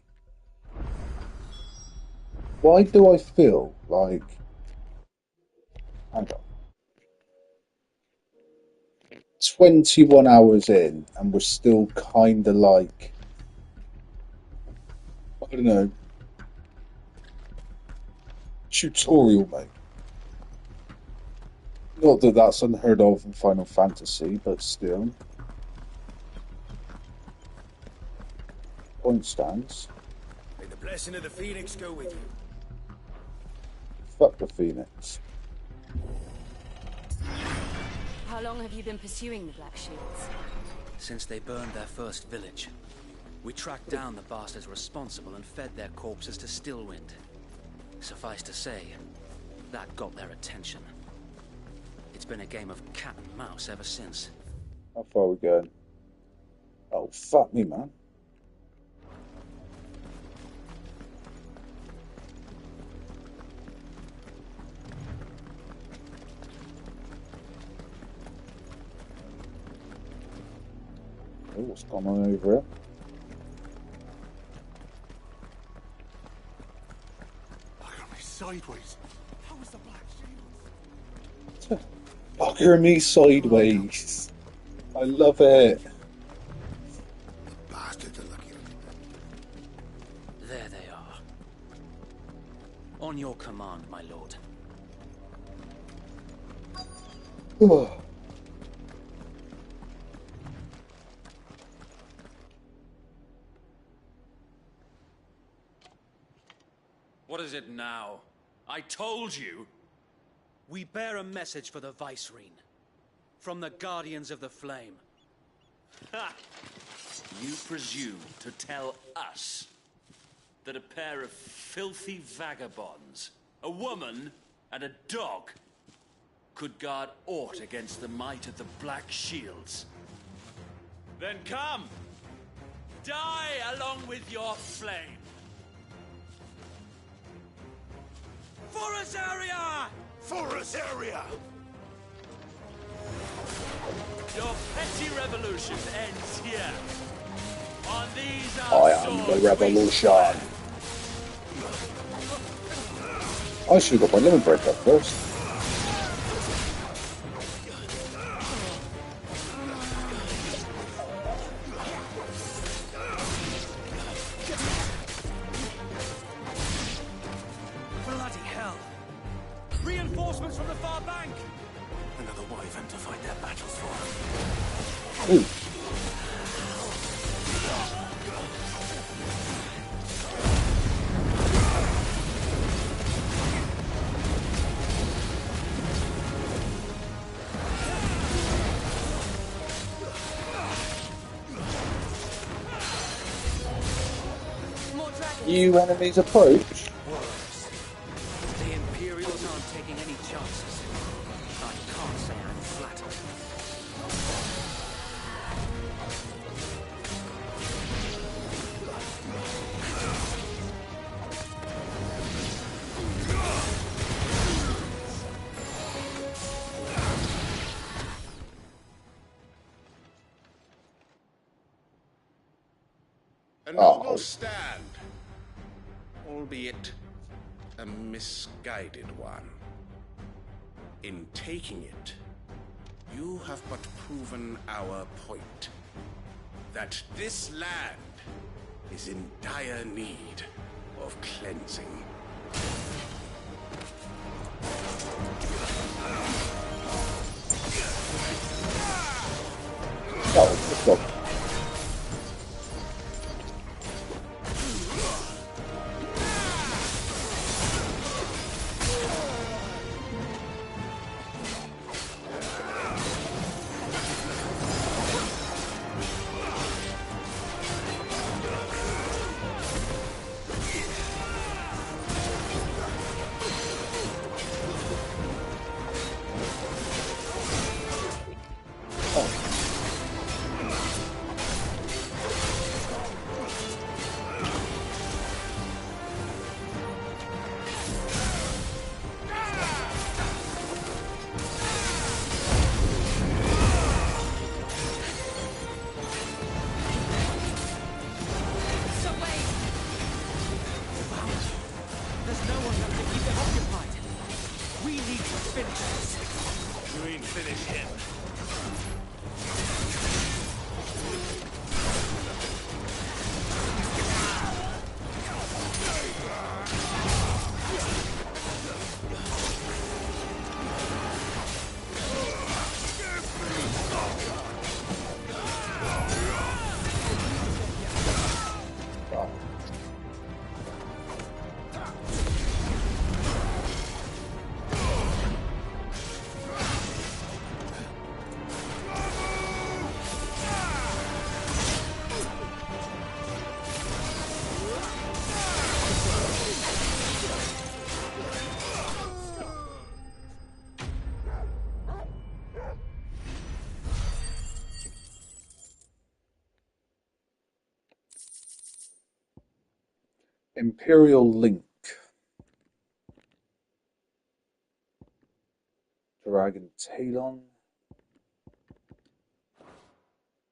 Why do I feel like... Hang on. 21 hours in, and we're still kinda like... I don't know. Tutorial, mate. Not that that's unheard of in Final Fantasy, but still. Point stands. May the blessing of the Phoenix go with you. Fuck the Phoenix. How long have you been pursuing the Black Shields? Since they burned their first village. We tracked down the bastards responsible and fed their corpses to Stillwind. Suffice to say, that got their attention. It's been a game of cat and mouse ever since. How far are we going? Oh, fuck me, man. Oh, what's going on over here? Look at me sideways. How was the Black Shields? Look at me sideways. I love it. Bastards are lucky. There they are. On your command, my lord. What is it now? I told you! We bear a message for the Vicereine. From the Guardians of the Flame. Ha! You presume to tell us that a pair of filthy vagabonds, a woman and a dog, could guard aught against the might of the Black Shields? Then come! Die along with your flame! For Azaria! For Azaria! Your petty revolution ends here. On these I am the revolution. I should have got my lemon break up first. Bloody hell! Reinforcements from the far bank! Another wyvern to fight their battles for. Ooh. New enemies approach. Worse. The Imperials aren't taking any chances. I can't say I'm flattered. A noble stand, albeit a misguided one. In taking it, you have but proven our point, that this land is in dire need of cleansing. Oh, let's go. There's no one left to keep them occupied. We need to finish this. You ain't finish him. Imperial Link. Dragon Talon.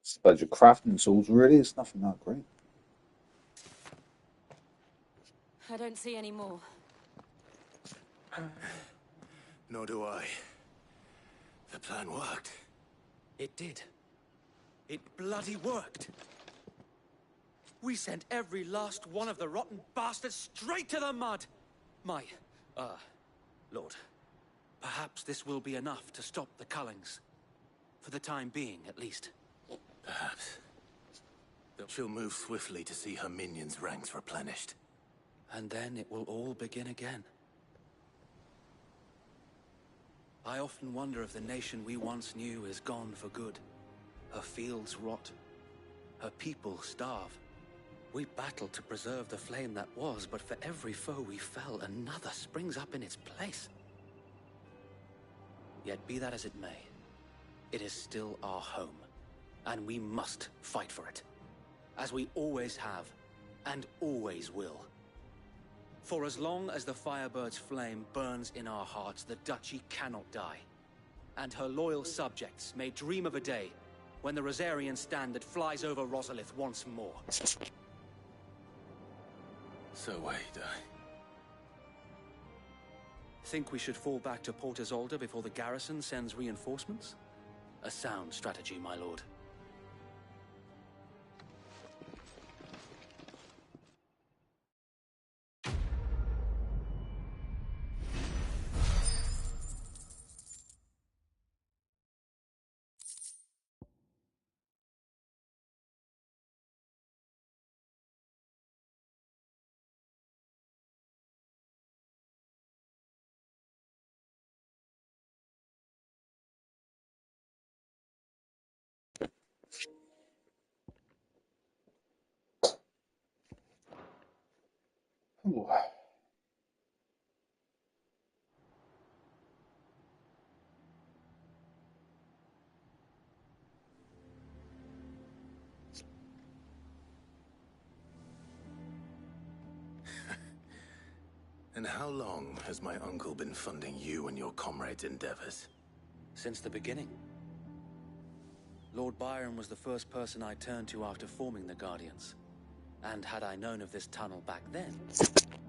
Suppose your crafting tools really is nothing that great. I don't see any more. Nor do I. The plan worked. It did. It bloody worked. We sent every last one of the rotten bastards straight to the mud! Lord, perhaps this will be enough to stop the Cullings. For the time being, at least. Perhaps. She'll move swiftly to see her minions' ranks replenished. And then it will all begin again. I often wonder if the nation we once knew is gone for good. Her fields rot. Her people starve. We battled to preserve the flame that was, but for every foe we fell, another springs up in its place. Yet be that as it may, it is still our home, and we must fight for it, as we always have, and always will. For as long as the Firebird's flame burns in our hearts, the Duchy cannot die, and her loyal subjects may dream of a day when the Rosarian standard flies over Rosalith once more. So wait, Think we should fall back to Port Isolde before the garrison sends reinforcements? A sound strategy, my lord. Ooh. And how long has my uncle been funding you and your comrades' endeavors? Since the beginning. Lord Byron was the first person I turned to after forming the Guardians. And had I known of this tunnel back then,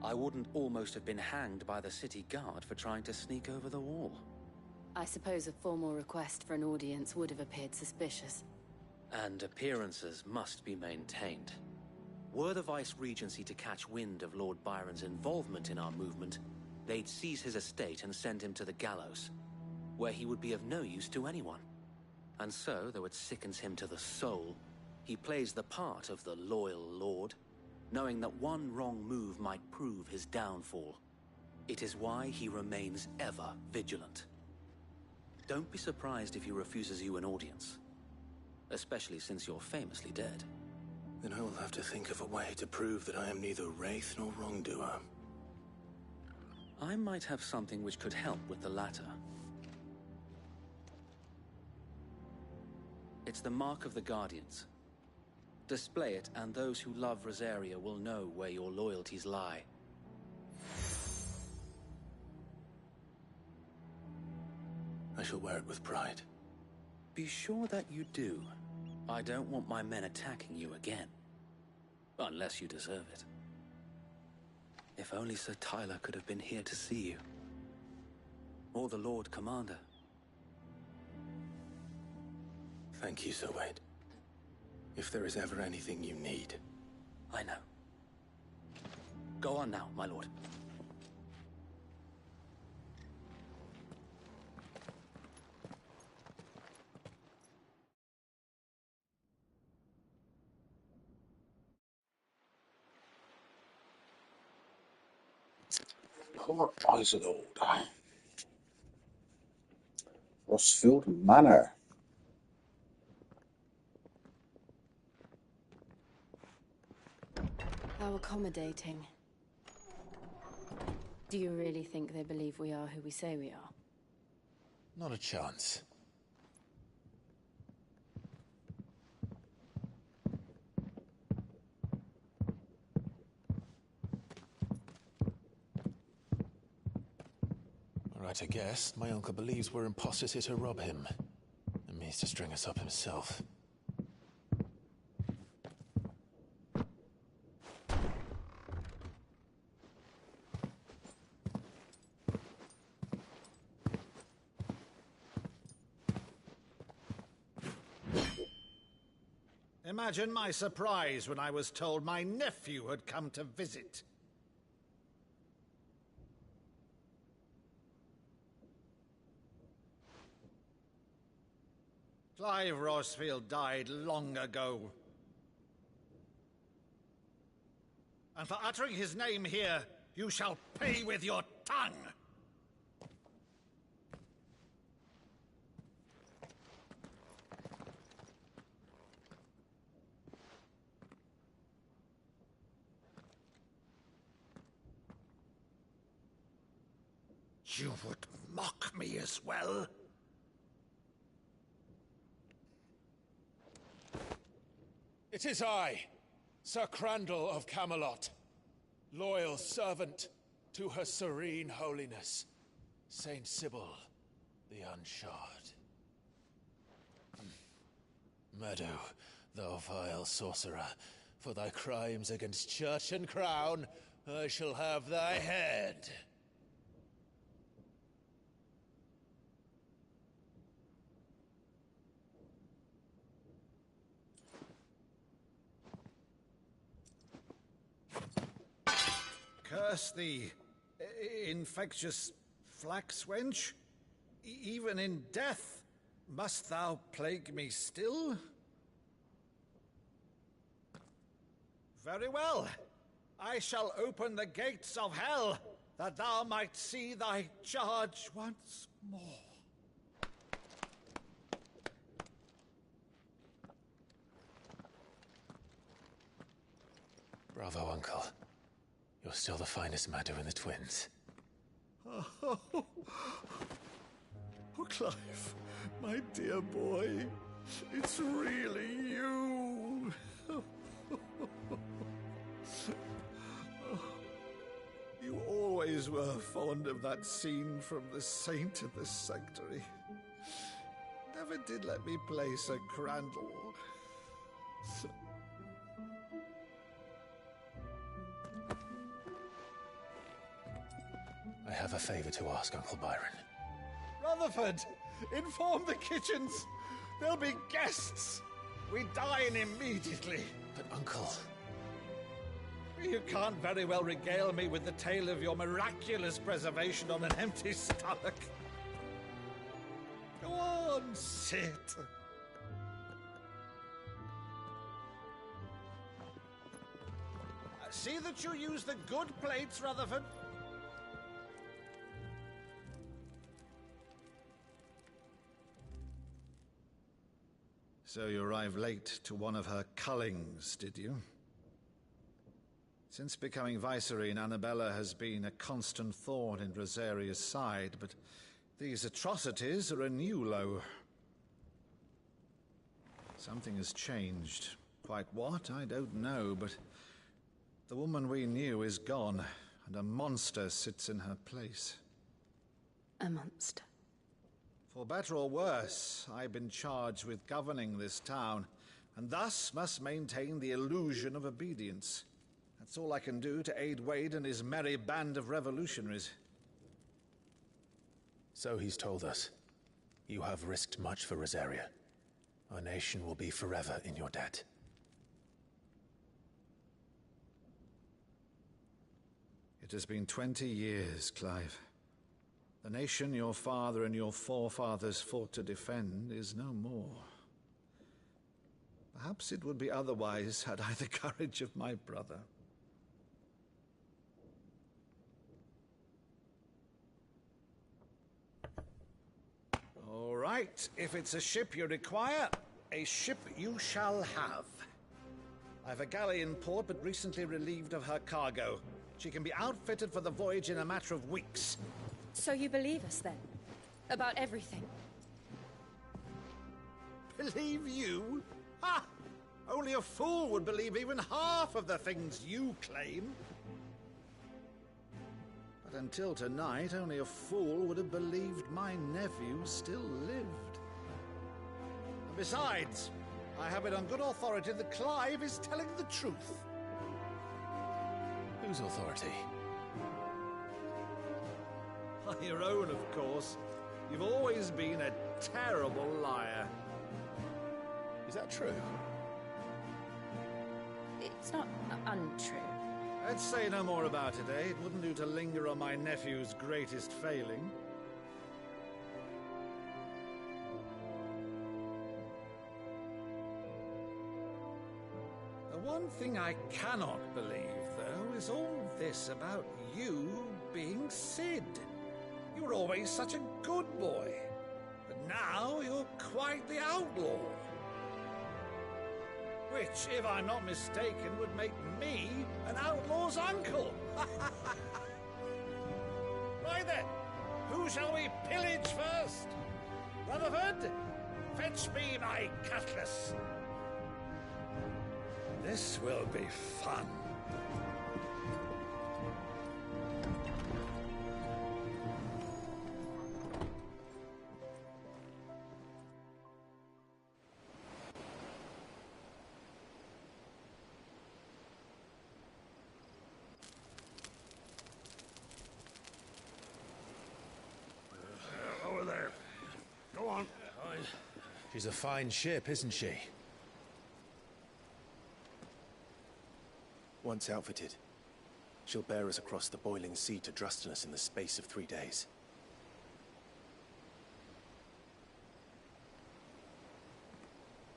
I wouldn't almost have been hanged by the city guard for trying to sneak over the wall. I suppose a formal request for an audience would have appeared suspicious. And appearances must be maintained. Were the Vice-Regency to catch wind of Lord Byron's involvement in our movement, they'd seize his estate and send him to the gallows, where he would be of no use to anyone. And so, though it sickens him to the soul, he plays the part of the loyal lord, knowing that one wrong move might prove his downfall. It is why he remains ever vigilant. Don't be surprised if he refuses you an audience, especially since you're famously dead. Then I will have to think of a way to prove that I am neither wraith nor wrongdoer. I might have something which could help with the latter. It's the mark of the Guardians. Display it, and those who love Rosaria will know where your loyalties lie. I shall wear it with pride. Be sure that you do. I don't want my men attacking you again. Unless you deserve it. If only Sir Tyler could have been here to see you. Or the Lord Commander. Thank you, Sir Wade. If there is ever anything you need. I know. Go on now, my lord. Port Isolde. Rossfield Manor. How accommodating. Do you really think they believe we are who we say we are? Not a chance. Right, I guess. My uncle believes we're imposters here to rob him. And means to string us up himself. imagine my surprise when I was told my nephew had come to visit. Clive Rossfield died long ago. And for uttering his name here, you shall pay with your tongue! You would mock me as well? It is I, Sir Crandall of Camelot, loyal servant to Her Serene Holiness, Saint Sybil the Unshod. Meadow, thou vile sorcerer, for thy crimes against church and crown, I shall have thy head. Curse thee, infectious flax wench. Even in death, must thou plague me still? Very well. I shall open the gates of hell, that thou might see thy charge once more. Bravo, Uncle. You're still the finest Meadow in the twins. Oh, Clive, my dear boy, it's really you. You always were fond of that scene from The Saint of the Sanctuary. Never did let me play Sir Crandall. I have a favor to ask, Uncle Byron. Rutherford, inform the kitchens. There'll be guests. We dine immediately. But, Uncle... You can't very well regale me with the tale of your miraculous preservation on an empty stomach. Go on, sit. See that you use the good plates, Rutherford. So you arrived late to one of her cullings, did you? Since becoming Vicereine, Annabella has been a constant thorn in Rosaria's side, but these atrocities are a new low. Something has changed. Quite what, I don't know, but the woman we knew is gone, and a monster sits in her place. A monster? For better or worse, I've been charged with governing this town, and thus must maintain the illusion of obedience. That's all I can do to aid Wade and his merry band of revolutionaries. So he's told us. You have risked much for Rosaria. Our nation will be forever in your debt. It has been 20 years, Clive. The nation your father and your forefathers fought to defend is no more. Perhaps it would be otherwise had I the courage of my brother. All right, if it's a ship you require, a ship you shall have. I've a galley in port, but recently relieved of her cargo. She can be outfitted for the voyage in a matter of weeks. So you believe us, then? About everything? Believe you? Ha! Only a fool would believe even half of the things you claim. But until tonight, only a fool would have believed my nephew still lived. And besides, I have it on good authority that Clive is telling the truth. Whose authority? Your own, of course. You've always been a terrible liar. Is that true? Let's say no more about it, eh? It wouldn't do to linger on my nephew's greatest failing. The one thing I cannot believe, though, is all this about you being Sid. You were always such a good boy, but now you're quite the outlaw. Which, if I'm not mistaken, would make me an outlaw's uncle. Right then, who shall we pillage first? Rutherford, fetch me my cutlass. This will be fun. Over there. Go on. She's a fine ship, isn't she? Once outfitted, she'll bear us across the boiling sea to Drustinus in the space of 3 days.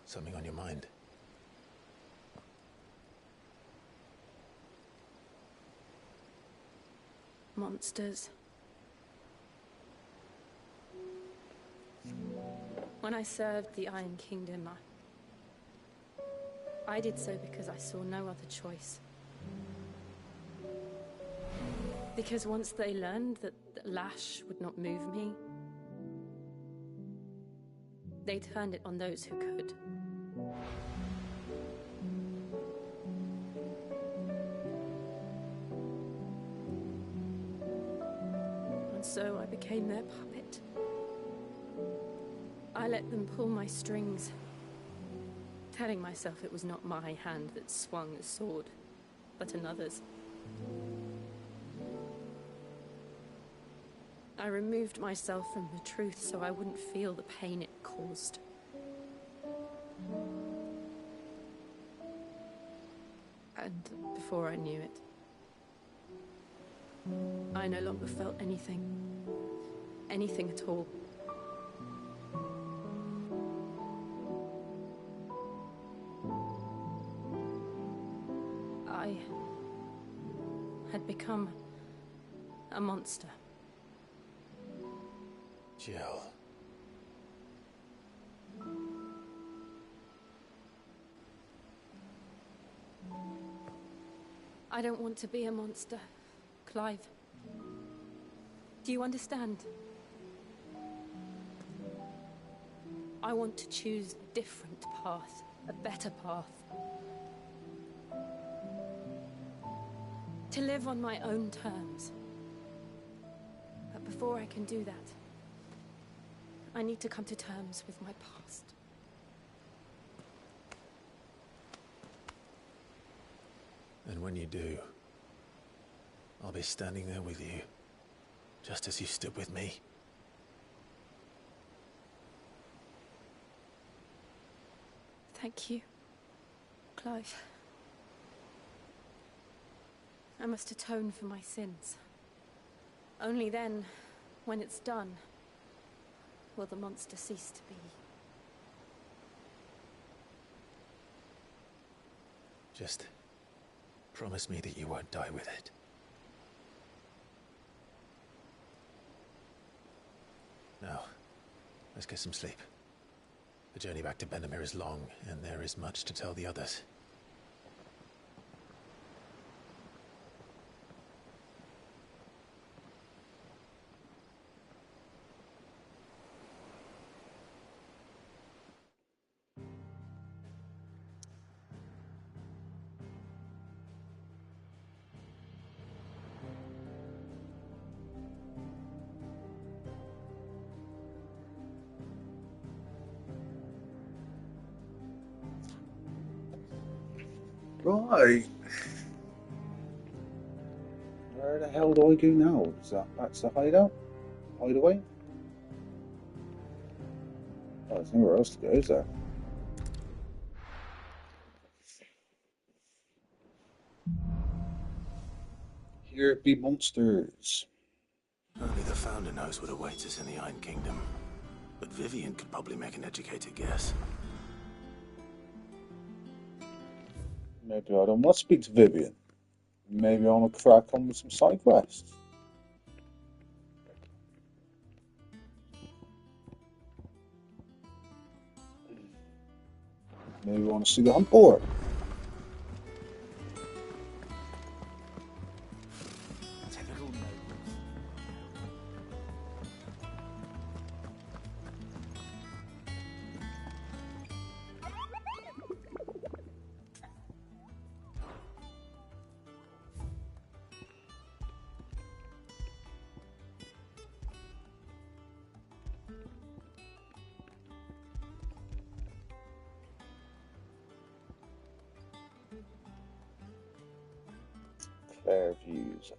Something on your mind? Monsters. When I served the Iron Kingdom, I did so because I saw no other choice. Because once they learned that Lash would not move me, they turned it on those who could. And so I became their puppet. I let them pull my strings, telling myself it was not my hand that swung the sword, but another's. I removed myself from the truth so I wouldn't feel the pain it caused. And before I knew it, I no longer felt anything. Anything at all. I had become a monster. Jill. I don't want to be a monster, Clive. Do you understand? I want to choose a different path, a better path. To live on my own terms. But before I can do that, I need to come to terms with my past. And when you do, I'll be standing there with you, just as you stood with me. Thank you, Clive. I must atone for my sins. Only then, when it's done, will the monster cease to be. Just promise me that you won't die with it. Now, let's get some sleep. The journey back to Benamir is long, and there is much to tell the others. Right. Where the hell do I go now? Is that's the hideout? Hideaway? Oh, there's nowhere else to go, is there? Here be monsters. Only the Founder knows what awaits us in the Iron Kingdom. But Vivian could probably make an educated guess. Maybe I don't want to speak to Vivian. Maybe I want to crack on with some side quests. Maybe I want to see the hunt board. Fair views.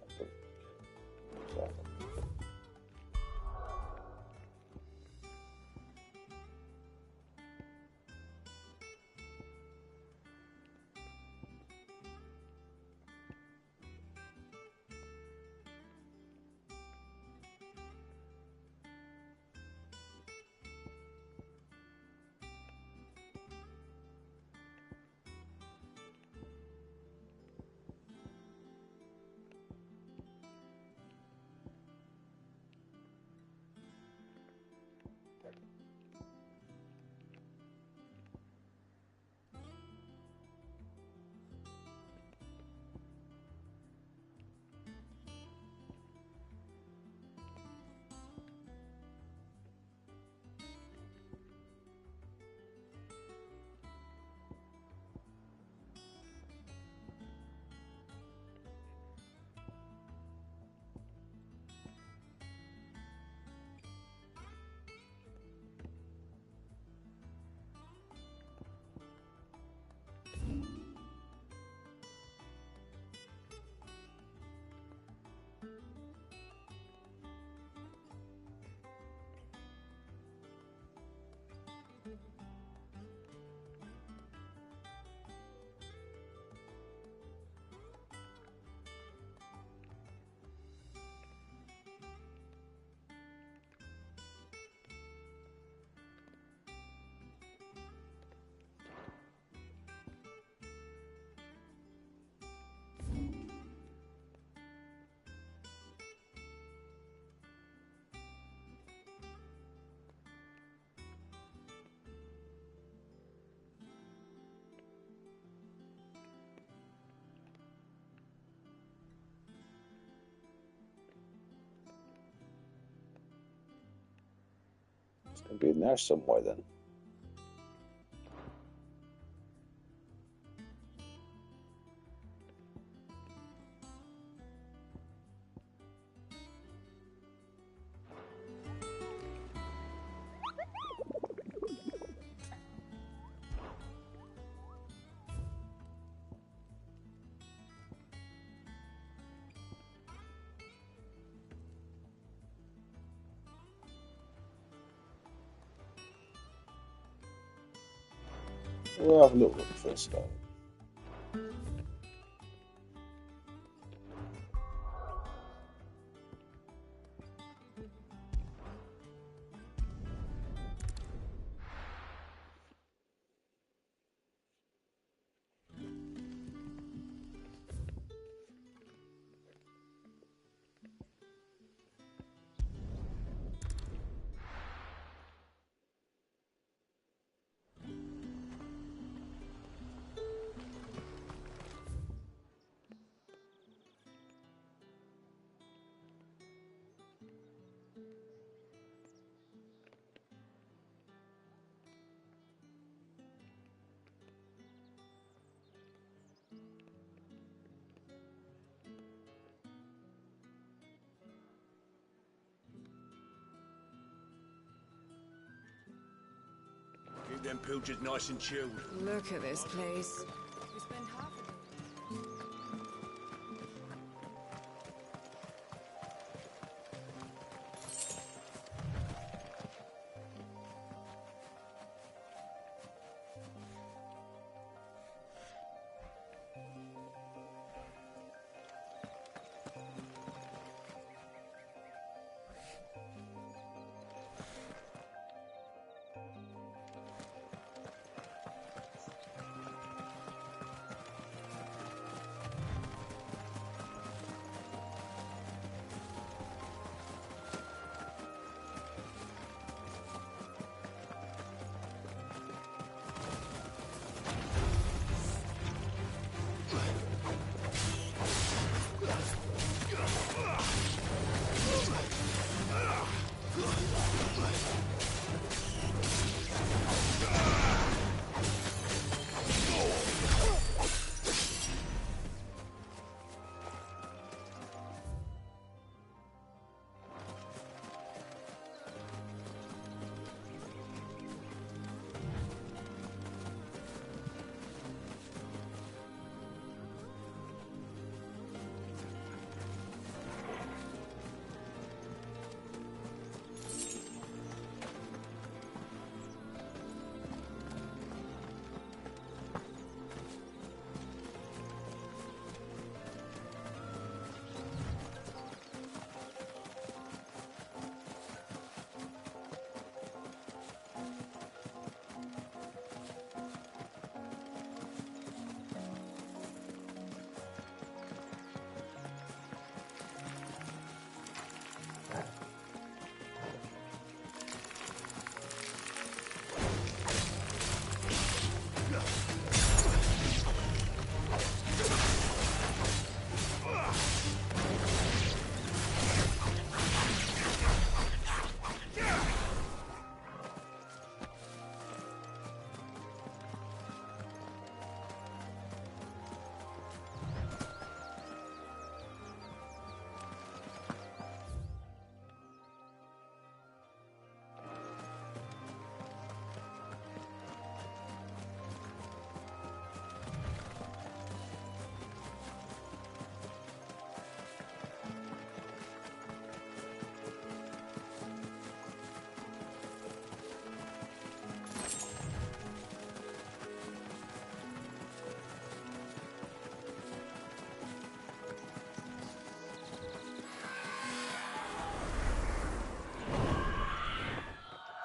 It's going to be in there somewhere then. We'll have a little look first, though. Keep them pilgers nice and chilled. Look at this place.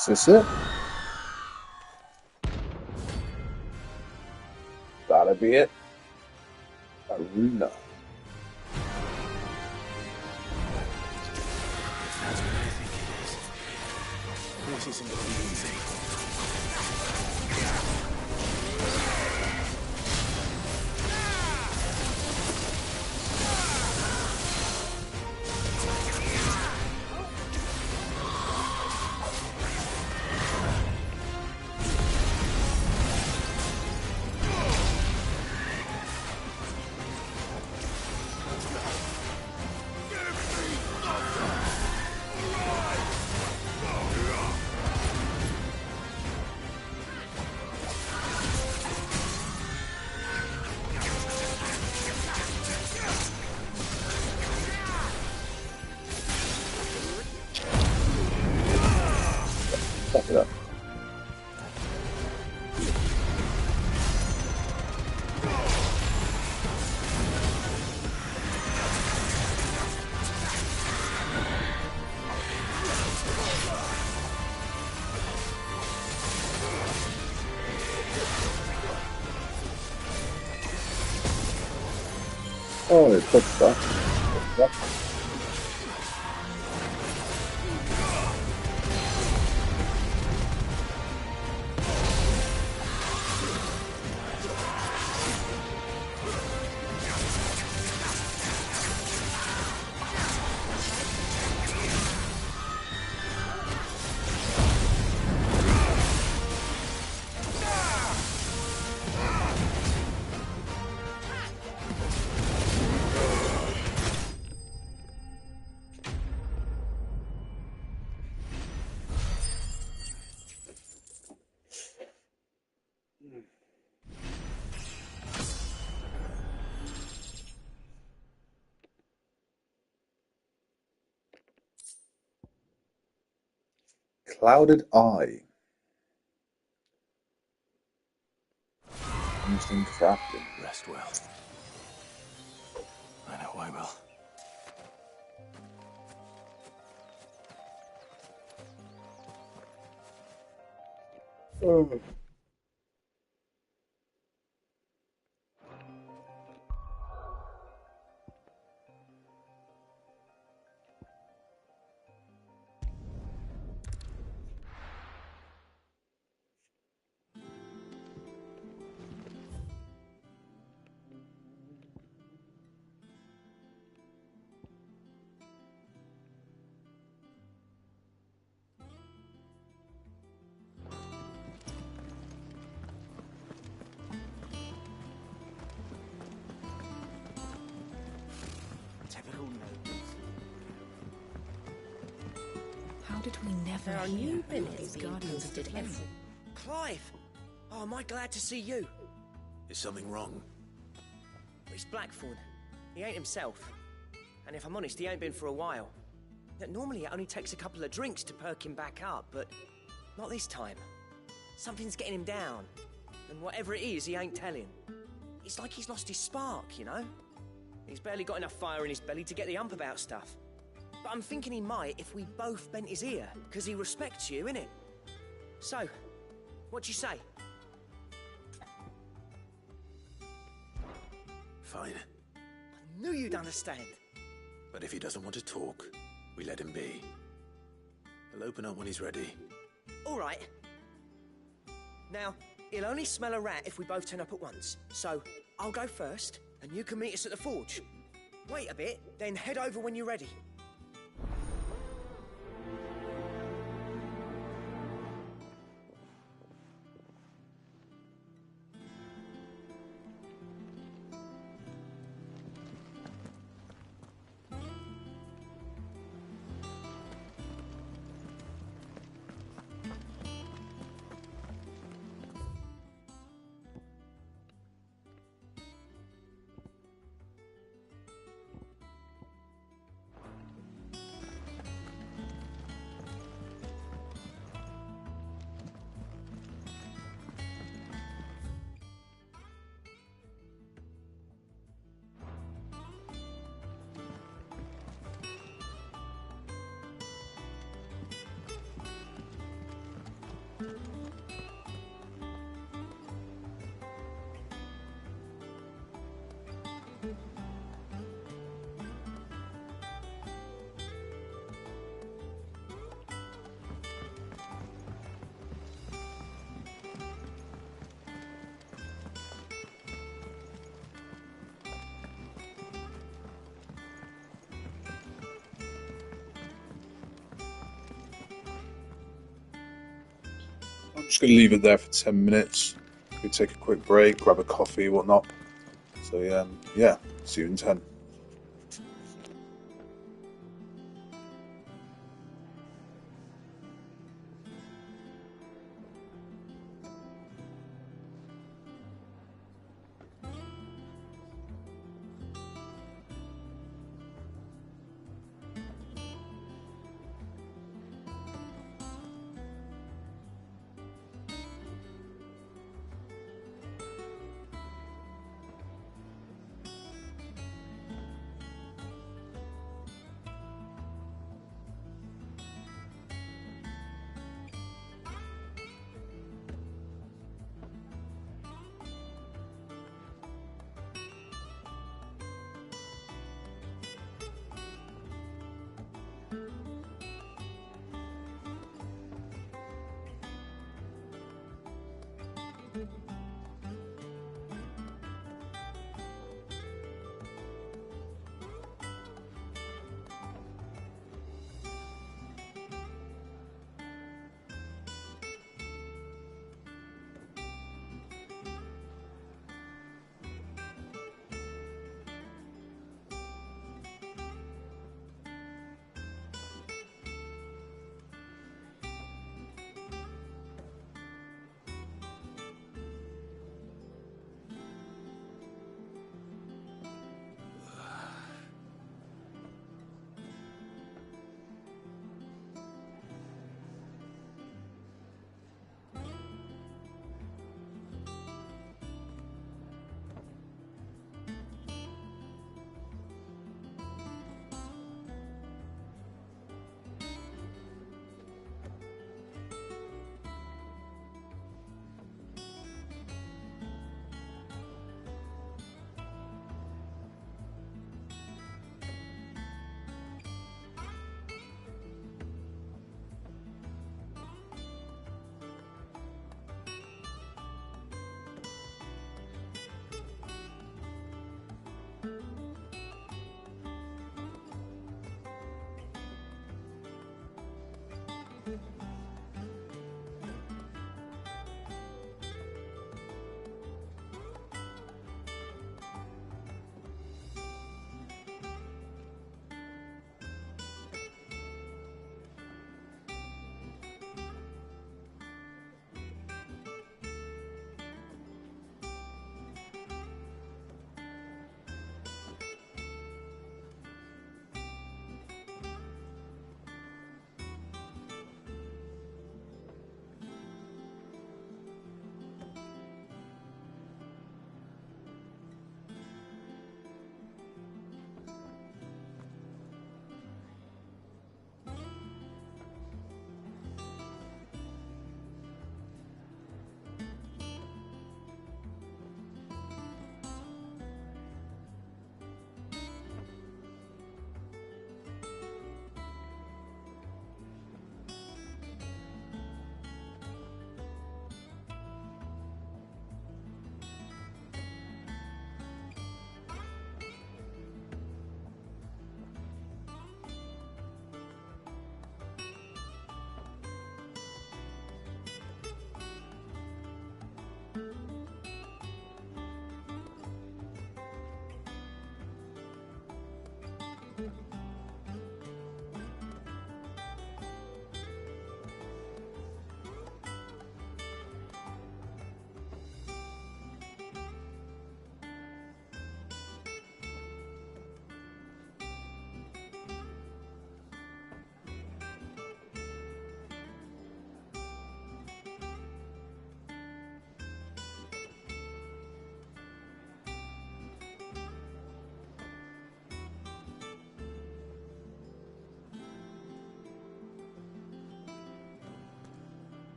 Is this it? That'll be it. Aruna. That's what I think it is. This isn't easy. Fuck it up. Oh, it took stuff. Yep. Clouded Eye. Used in crafting. Rest well. I know I will. Oh. Typical nobles. How did we never There are hear new of billets these being guardians of the posted place? Clive! Oh, am I glad to see you? Is something wrong? It's Blackthorn. He ain't himself. And if I'm honest, he ain't been for a while. Normally it only takes a couple of drinks to perk him back up, but not this time. Something's getting him down. And whatever it is, he ain't telling. It's like he's lost his spark, you know? He's barely got enough fire in his belly to get the ump about stuff. But I'm thinking he might if we both bent his ear, because he respects you, innit? So, what do you say? Fine. I knew you'd understand. But if he doesn't want to talk, we let him be. He'll open up when he's ready. All right. Now, he'll only smell a rat if we both turn up at once. So, I'll go first, and you can meet us at the forge. Wait a bit, then head over when you're ready. I'm just going to leave it there for 10 minutes. We take a quick break, grab a coffee, whatnot. So, yeah, see you in 10.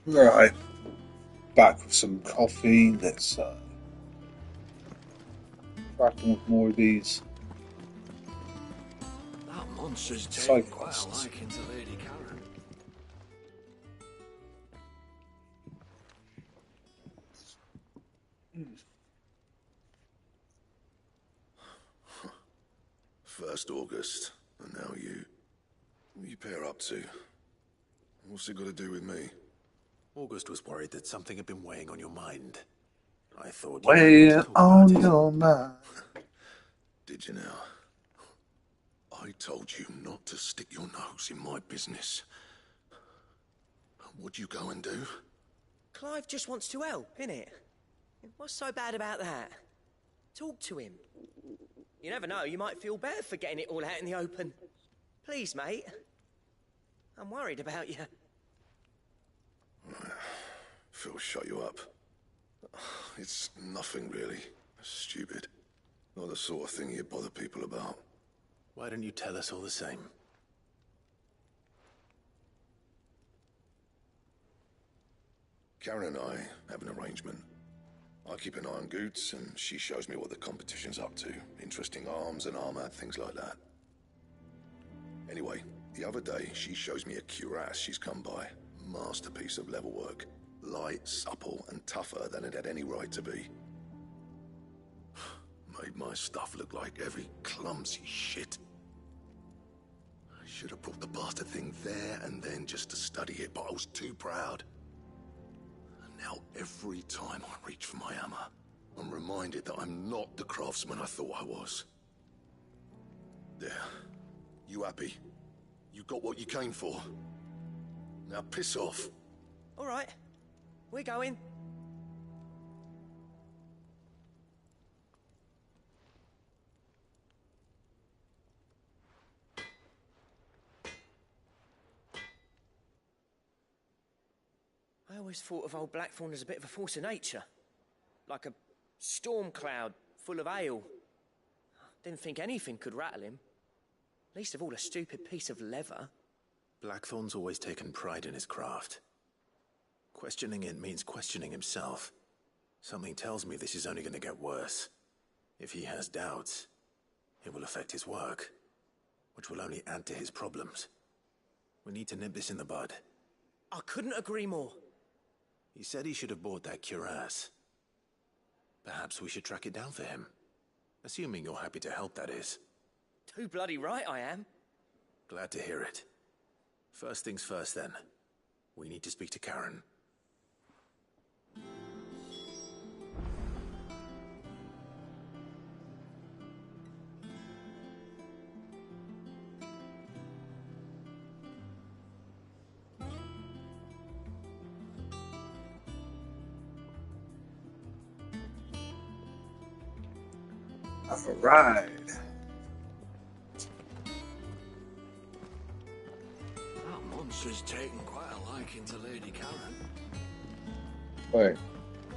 Right. Back with some coffee. Let's crack on with more of these That monster's side taken quite a quests. liking to Lady Karen. First August, and now you. What are you pair up to? What's it got to do with me? August was worried that something had been weighing on your mind. I thought you Way might talk on about it. your mind. Did you now? I told you not to stick your nose in my business. What'd you go and do? Clive just wants to help, innit? What's so bad about that? Talk to him. You never know, you might feel better for getting it all out in the open. Please, mate. I'm worried about you. Phil shut you up. It's nothing really. Stupid. Not the sort of thing you bother people about. Why don't you tell us all the same? Karen and I have an arrangement. I keep an eye on Goots, and she shows me what the competition's up to. Interesting arms and armor, things like that. Anyway, the other day, she shows me a cuirass she's come by. Masterpiece of level work. Light, supple, and tougher than it had any right to be. Made my stuff look like every clumsy shit. I should have brought the bastard thing there and then just to study it, but I was too proud. And now every time I reach for my hammer, I'm reminded that I'm not the craftsman I thought I was. There. You happy? You got what you came for. Now piss off. All right. We're going. I always thought of old Blackthorn as a bit of a force of nature. Like a storm cloud full of hail. Didn't think anything could rattle him. Least of all a stupid piece of leather. Blackthorn's always taken pride in his craft. Questioning it means questioning himself. Something tells me this is only going to get worse. If he has doubts, it will affect his work, which will only add to his problems. We need to nip this in the bud. I couldn't agree more. He said he should have bought that cuirass. Perhaps we should track it down for him. Assuming you're happy to help, that is. Too bloody right I am. Glad to hear it. First things first, then. We need to speak to Karen. All right. That monster's taken quite a liking to Lady Karen. Wait.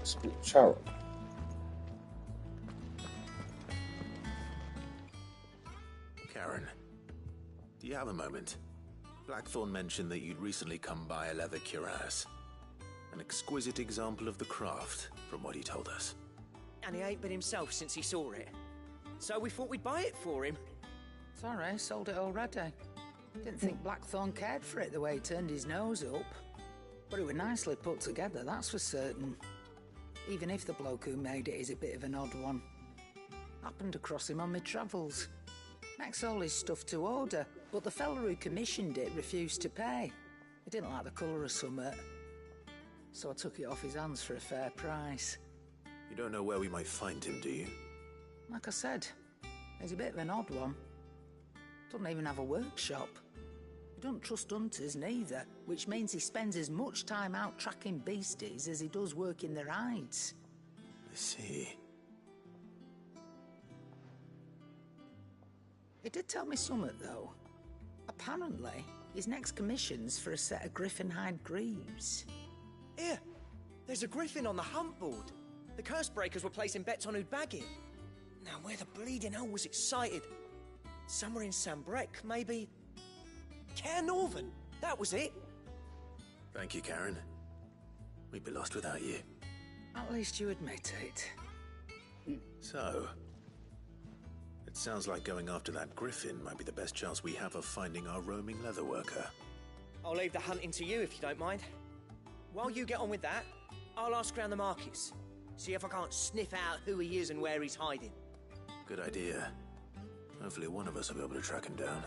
Speak Sharon. Karen, do you have a moment? Blackthorn mentioned that you'd recently come by a leather cuirass. An exquisite example of the craft, from what he told us. And he ain't been himself since he saw it. So we thought we'd buy it for him. Sorry, sold it already. Didn't think Blackthorn cared for it the way he turned his nose up. But it was nicely put together, that's for certain. Even if the bloke who made it is a bit of an odd one. Happened across him on my travels. Makes all his stuff to order, but the fella who commissioned it refused to pay. He didn't like the colour of summit. So I took it off his hands for a fair price. You don't know where we might find him, do you? Like I said, he's a bit of an odd one. Doesn't even have a workshop. He don't trust hunters neither, which means he spends as much time out tracking beasties as he does working their hides. I see. He did tell me something, though. Apparently, his next commission's for a set of griffin hide greaves. Here, there's a griffin on the hunt board. The curse breakers were placing bets on who'd bag it. Now, where the bleeding hell was it sighted? Somewhere in Sambrec, maybe... Cairn Northern, that was it. Thank you, Karen. We'd be lost without you. At least you admit it. So, it sounds like going after that griffin might be the best chance we have of finding our roaming leatherworker. I'll leave the hunting to you if you don't mind. While you get on with that, I'll ask around the markets. See if I can't sniff out who he is and where he's hiding. Good idea. Hopefully one of us will be able to track him down.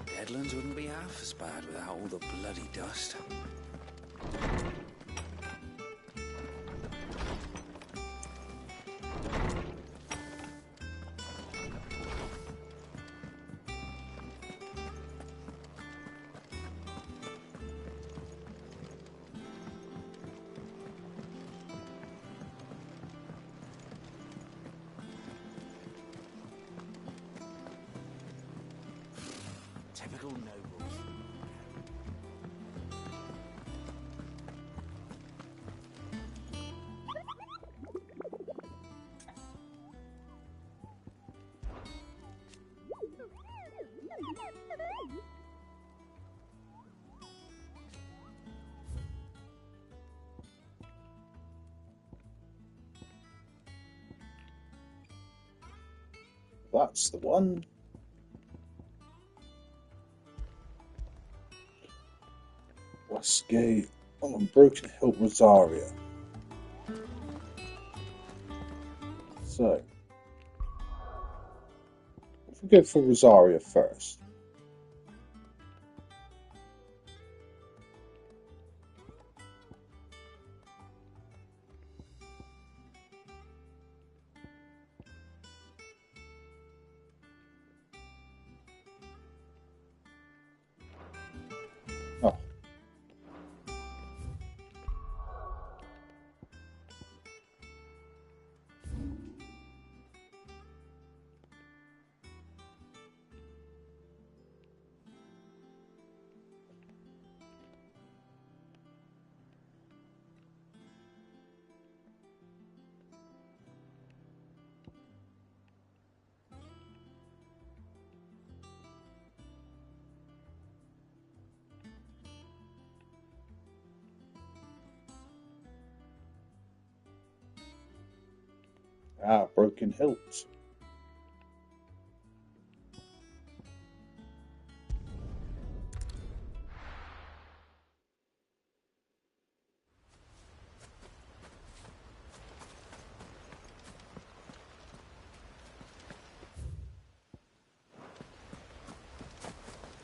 Deadlands wouldn't be half as bad without all the bloody dust. Typical nobles. That's the one. Westgate. Oh, and Broken Hill, Rosaria. So, if we go for Rosaria first. Oh. Ah, Broken Hills.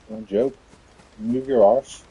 Come on, Joe. Move your arse.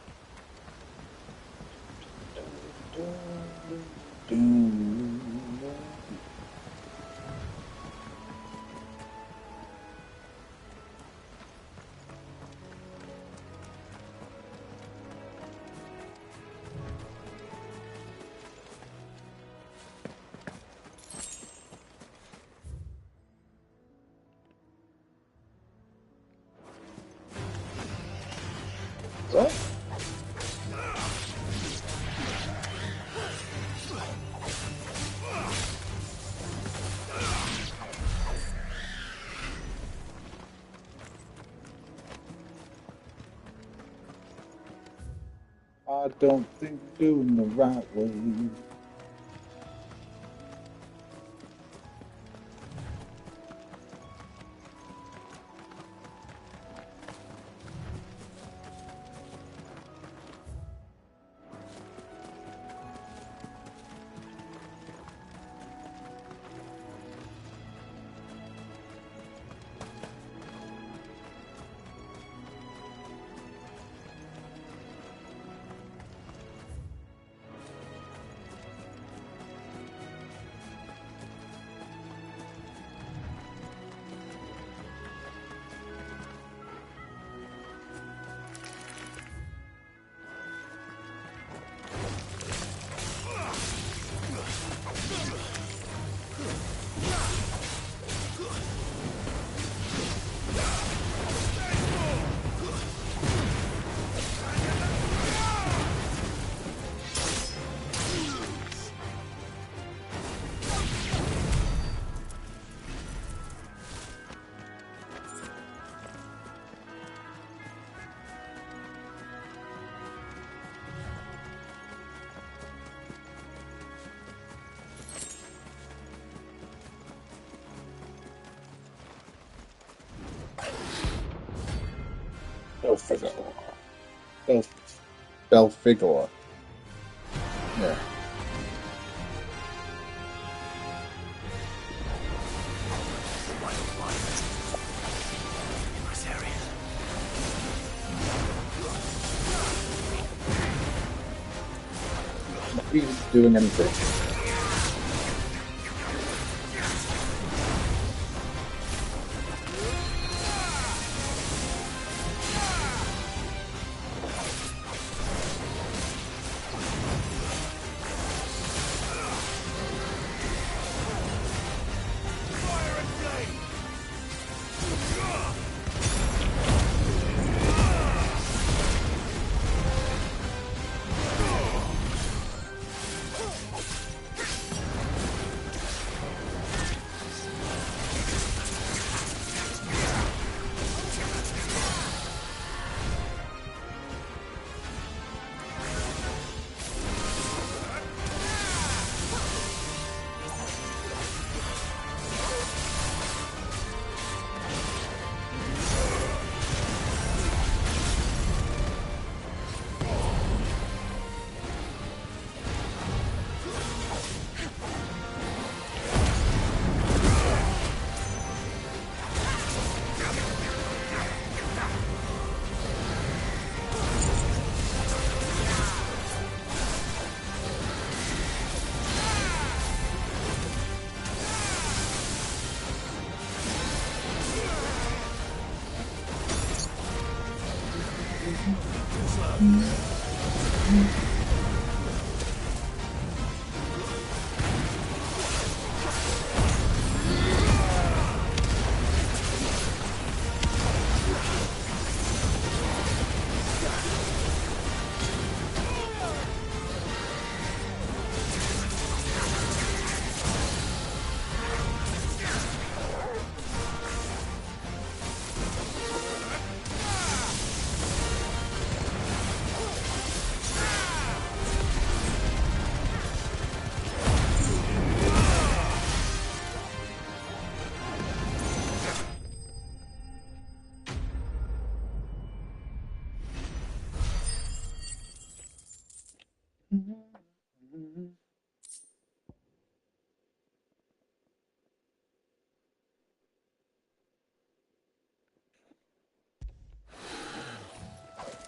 What? I don't think you're doing the right way. Belfigor. Belfigor. Yeah. Not even doing anything.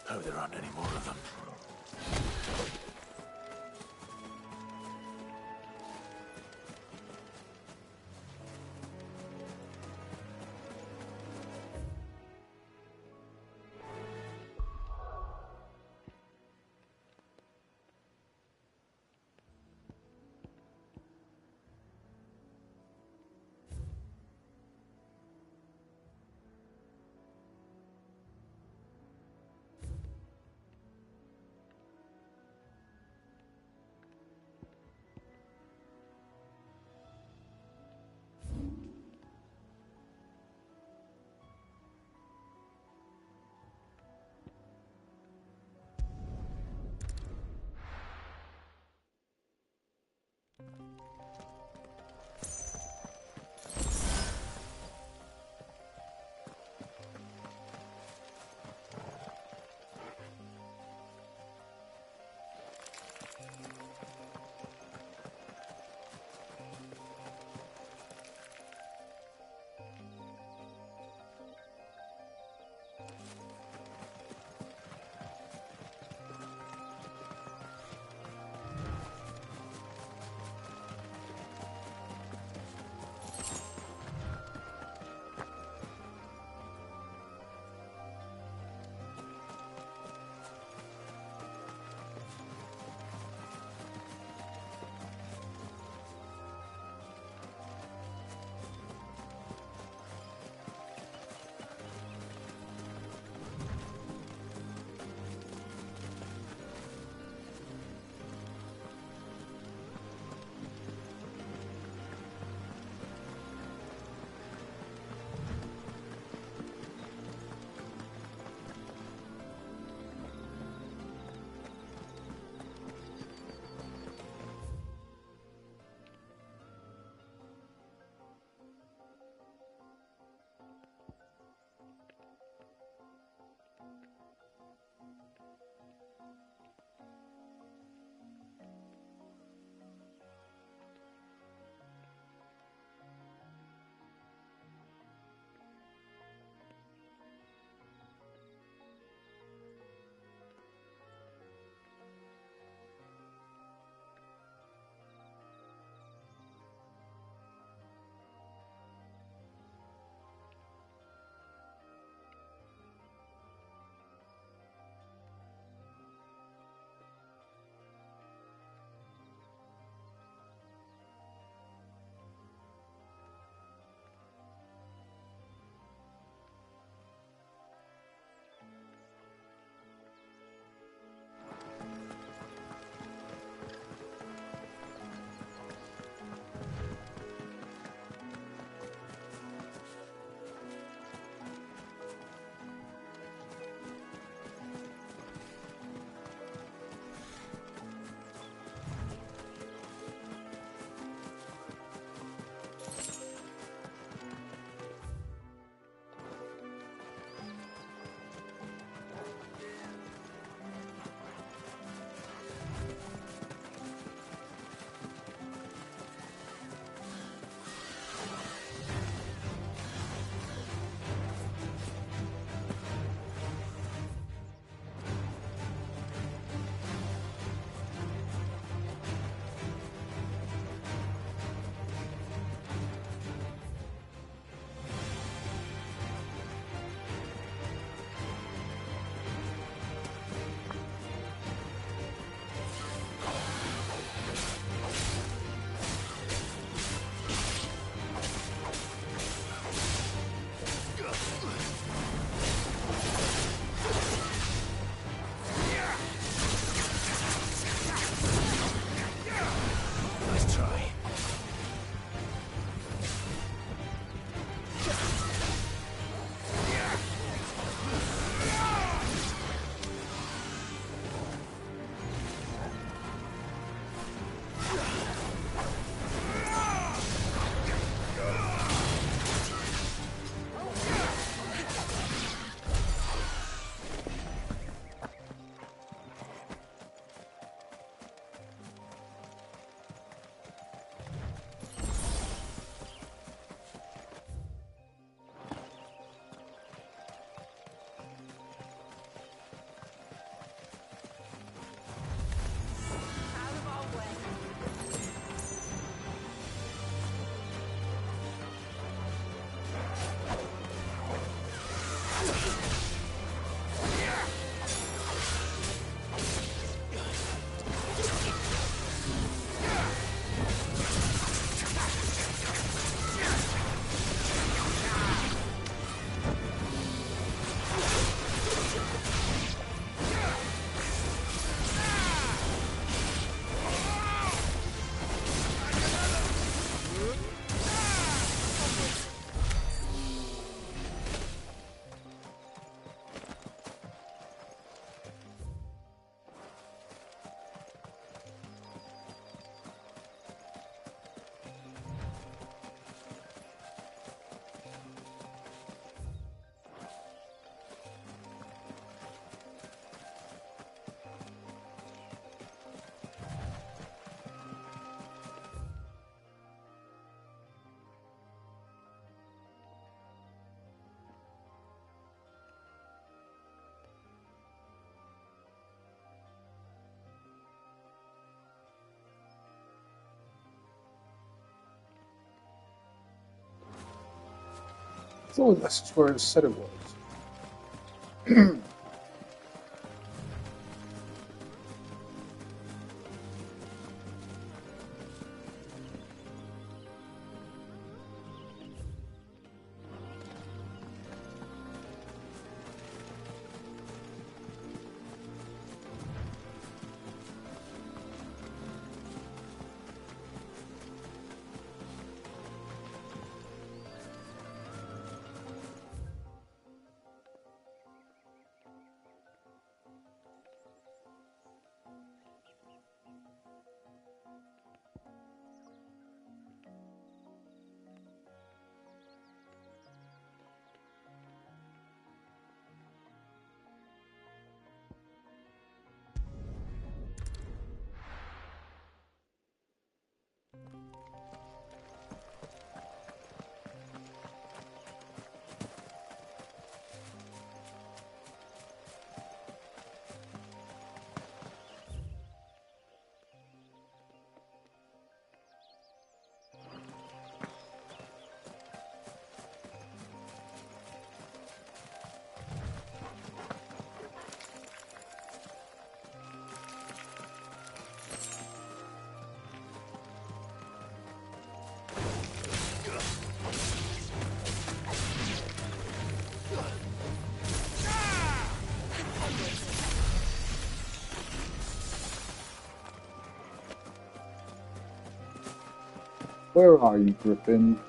Hope there aren't any more of them. thought this is where it said it was. Where are you, Griffin?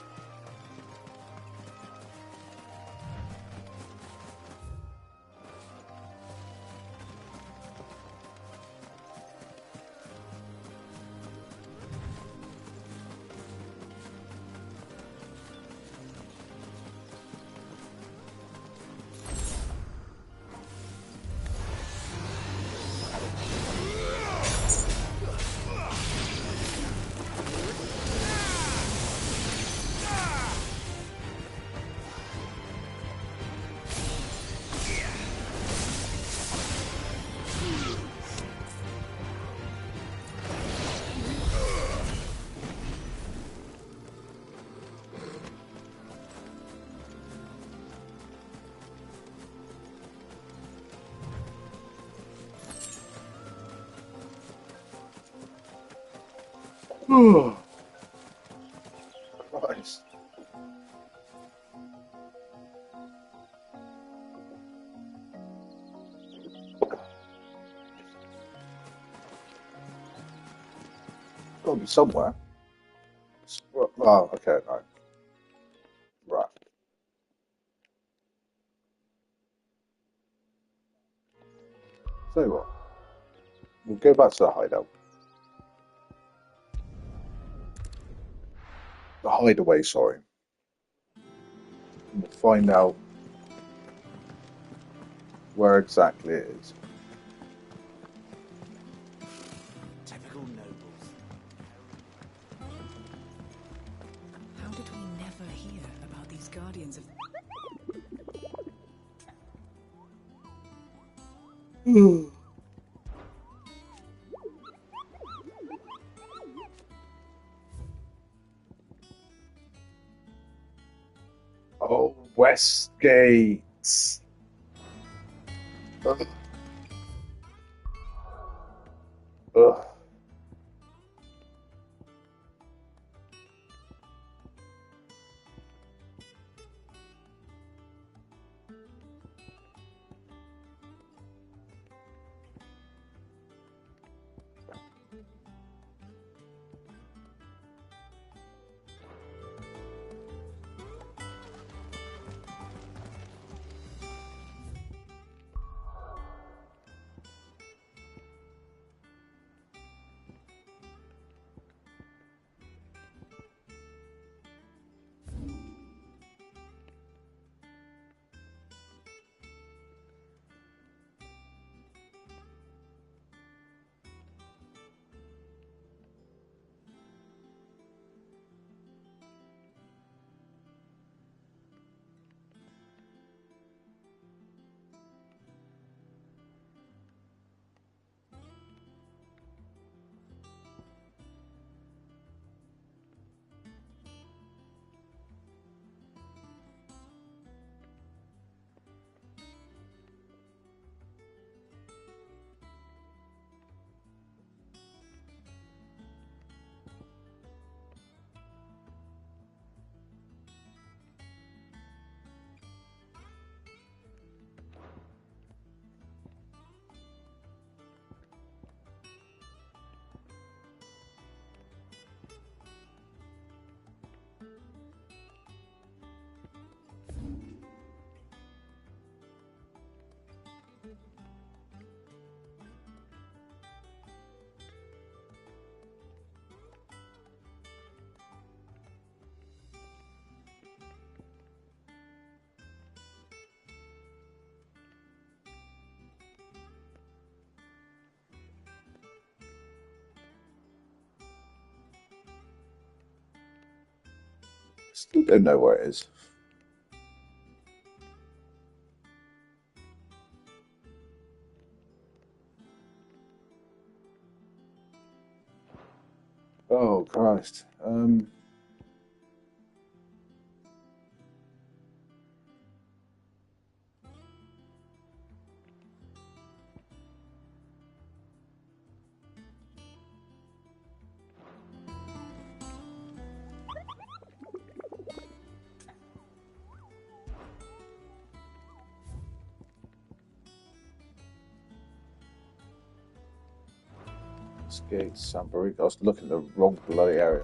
Oh, Christ. Gotta be somewhere. Oh, okay, right. Right. Tell you what, we'll go back to the hideout. The hideaway, sorry. We'll find out where exactly it is. Typical nobles. How did we never hear about these guardians of... Oh, Westgate. Ugh. Ugh. Still don't know where it is. Oh Christ. Skate Samborica. I was looking at the wrong bloody area.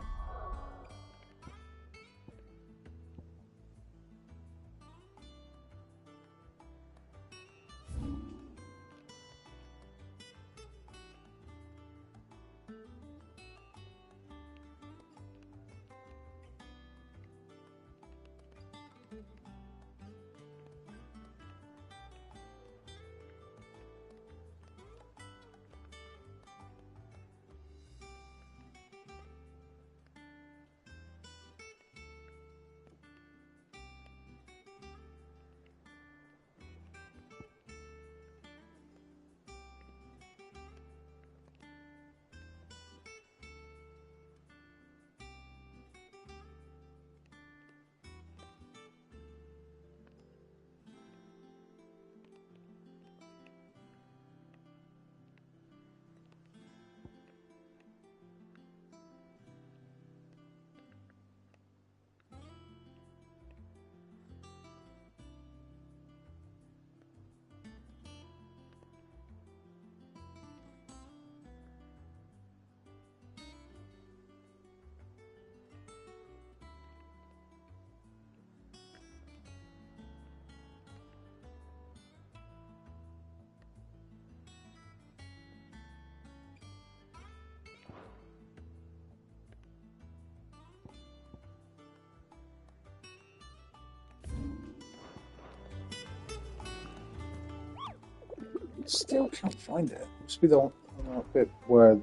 Still can't find it. Must be the on that bit where,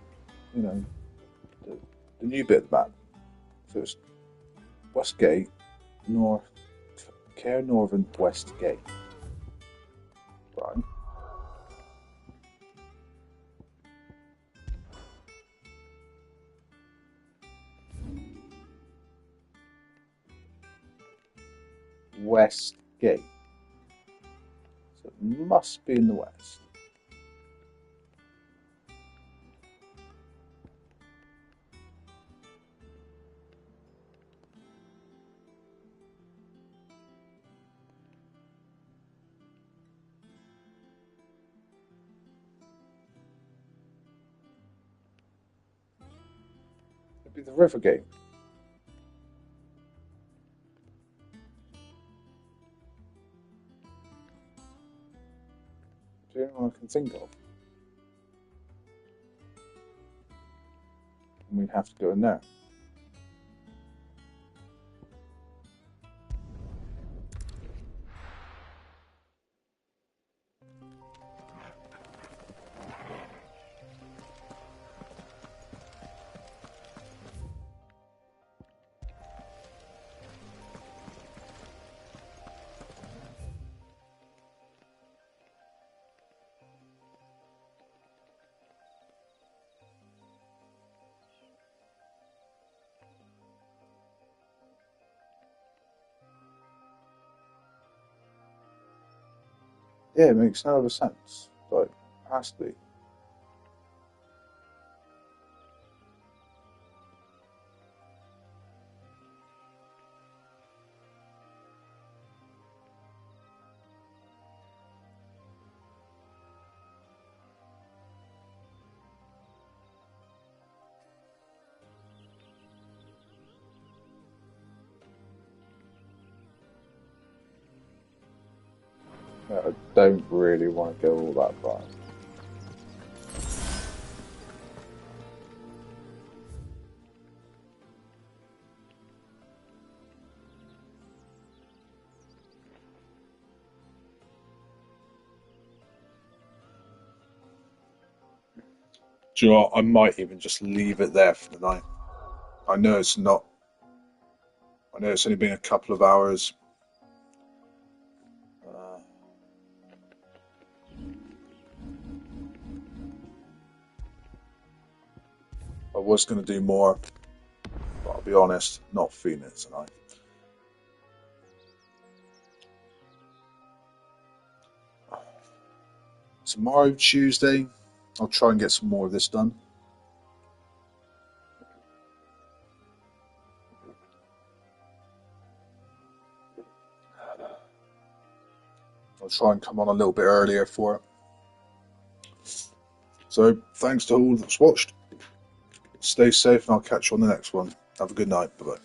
you know, the new bit of the map. So it's West Gate, North, Care Northern West Gate. Right. West Gate. So it must be in the west. It'd be the River Gate. It's the only one I can think of. And we'd have to go in there. Yeah, it makes no other sense. Like, it has to be. I don't really want to go all that far. Do you know what? I might even just leave it there for the night. I know it's not. I know it's only been a couple of hours. I was going to do more, but I'll be honest, not feeling it tonight. Tomorrow, Tuesday, I'll try and get some more of this done. I'll try and come on a little bit earlier for it. So, thanks to all that's watched. Stay safe, and I'll catch you on the next one. Have a good night. Bye-bye.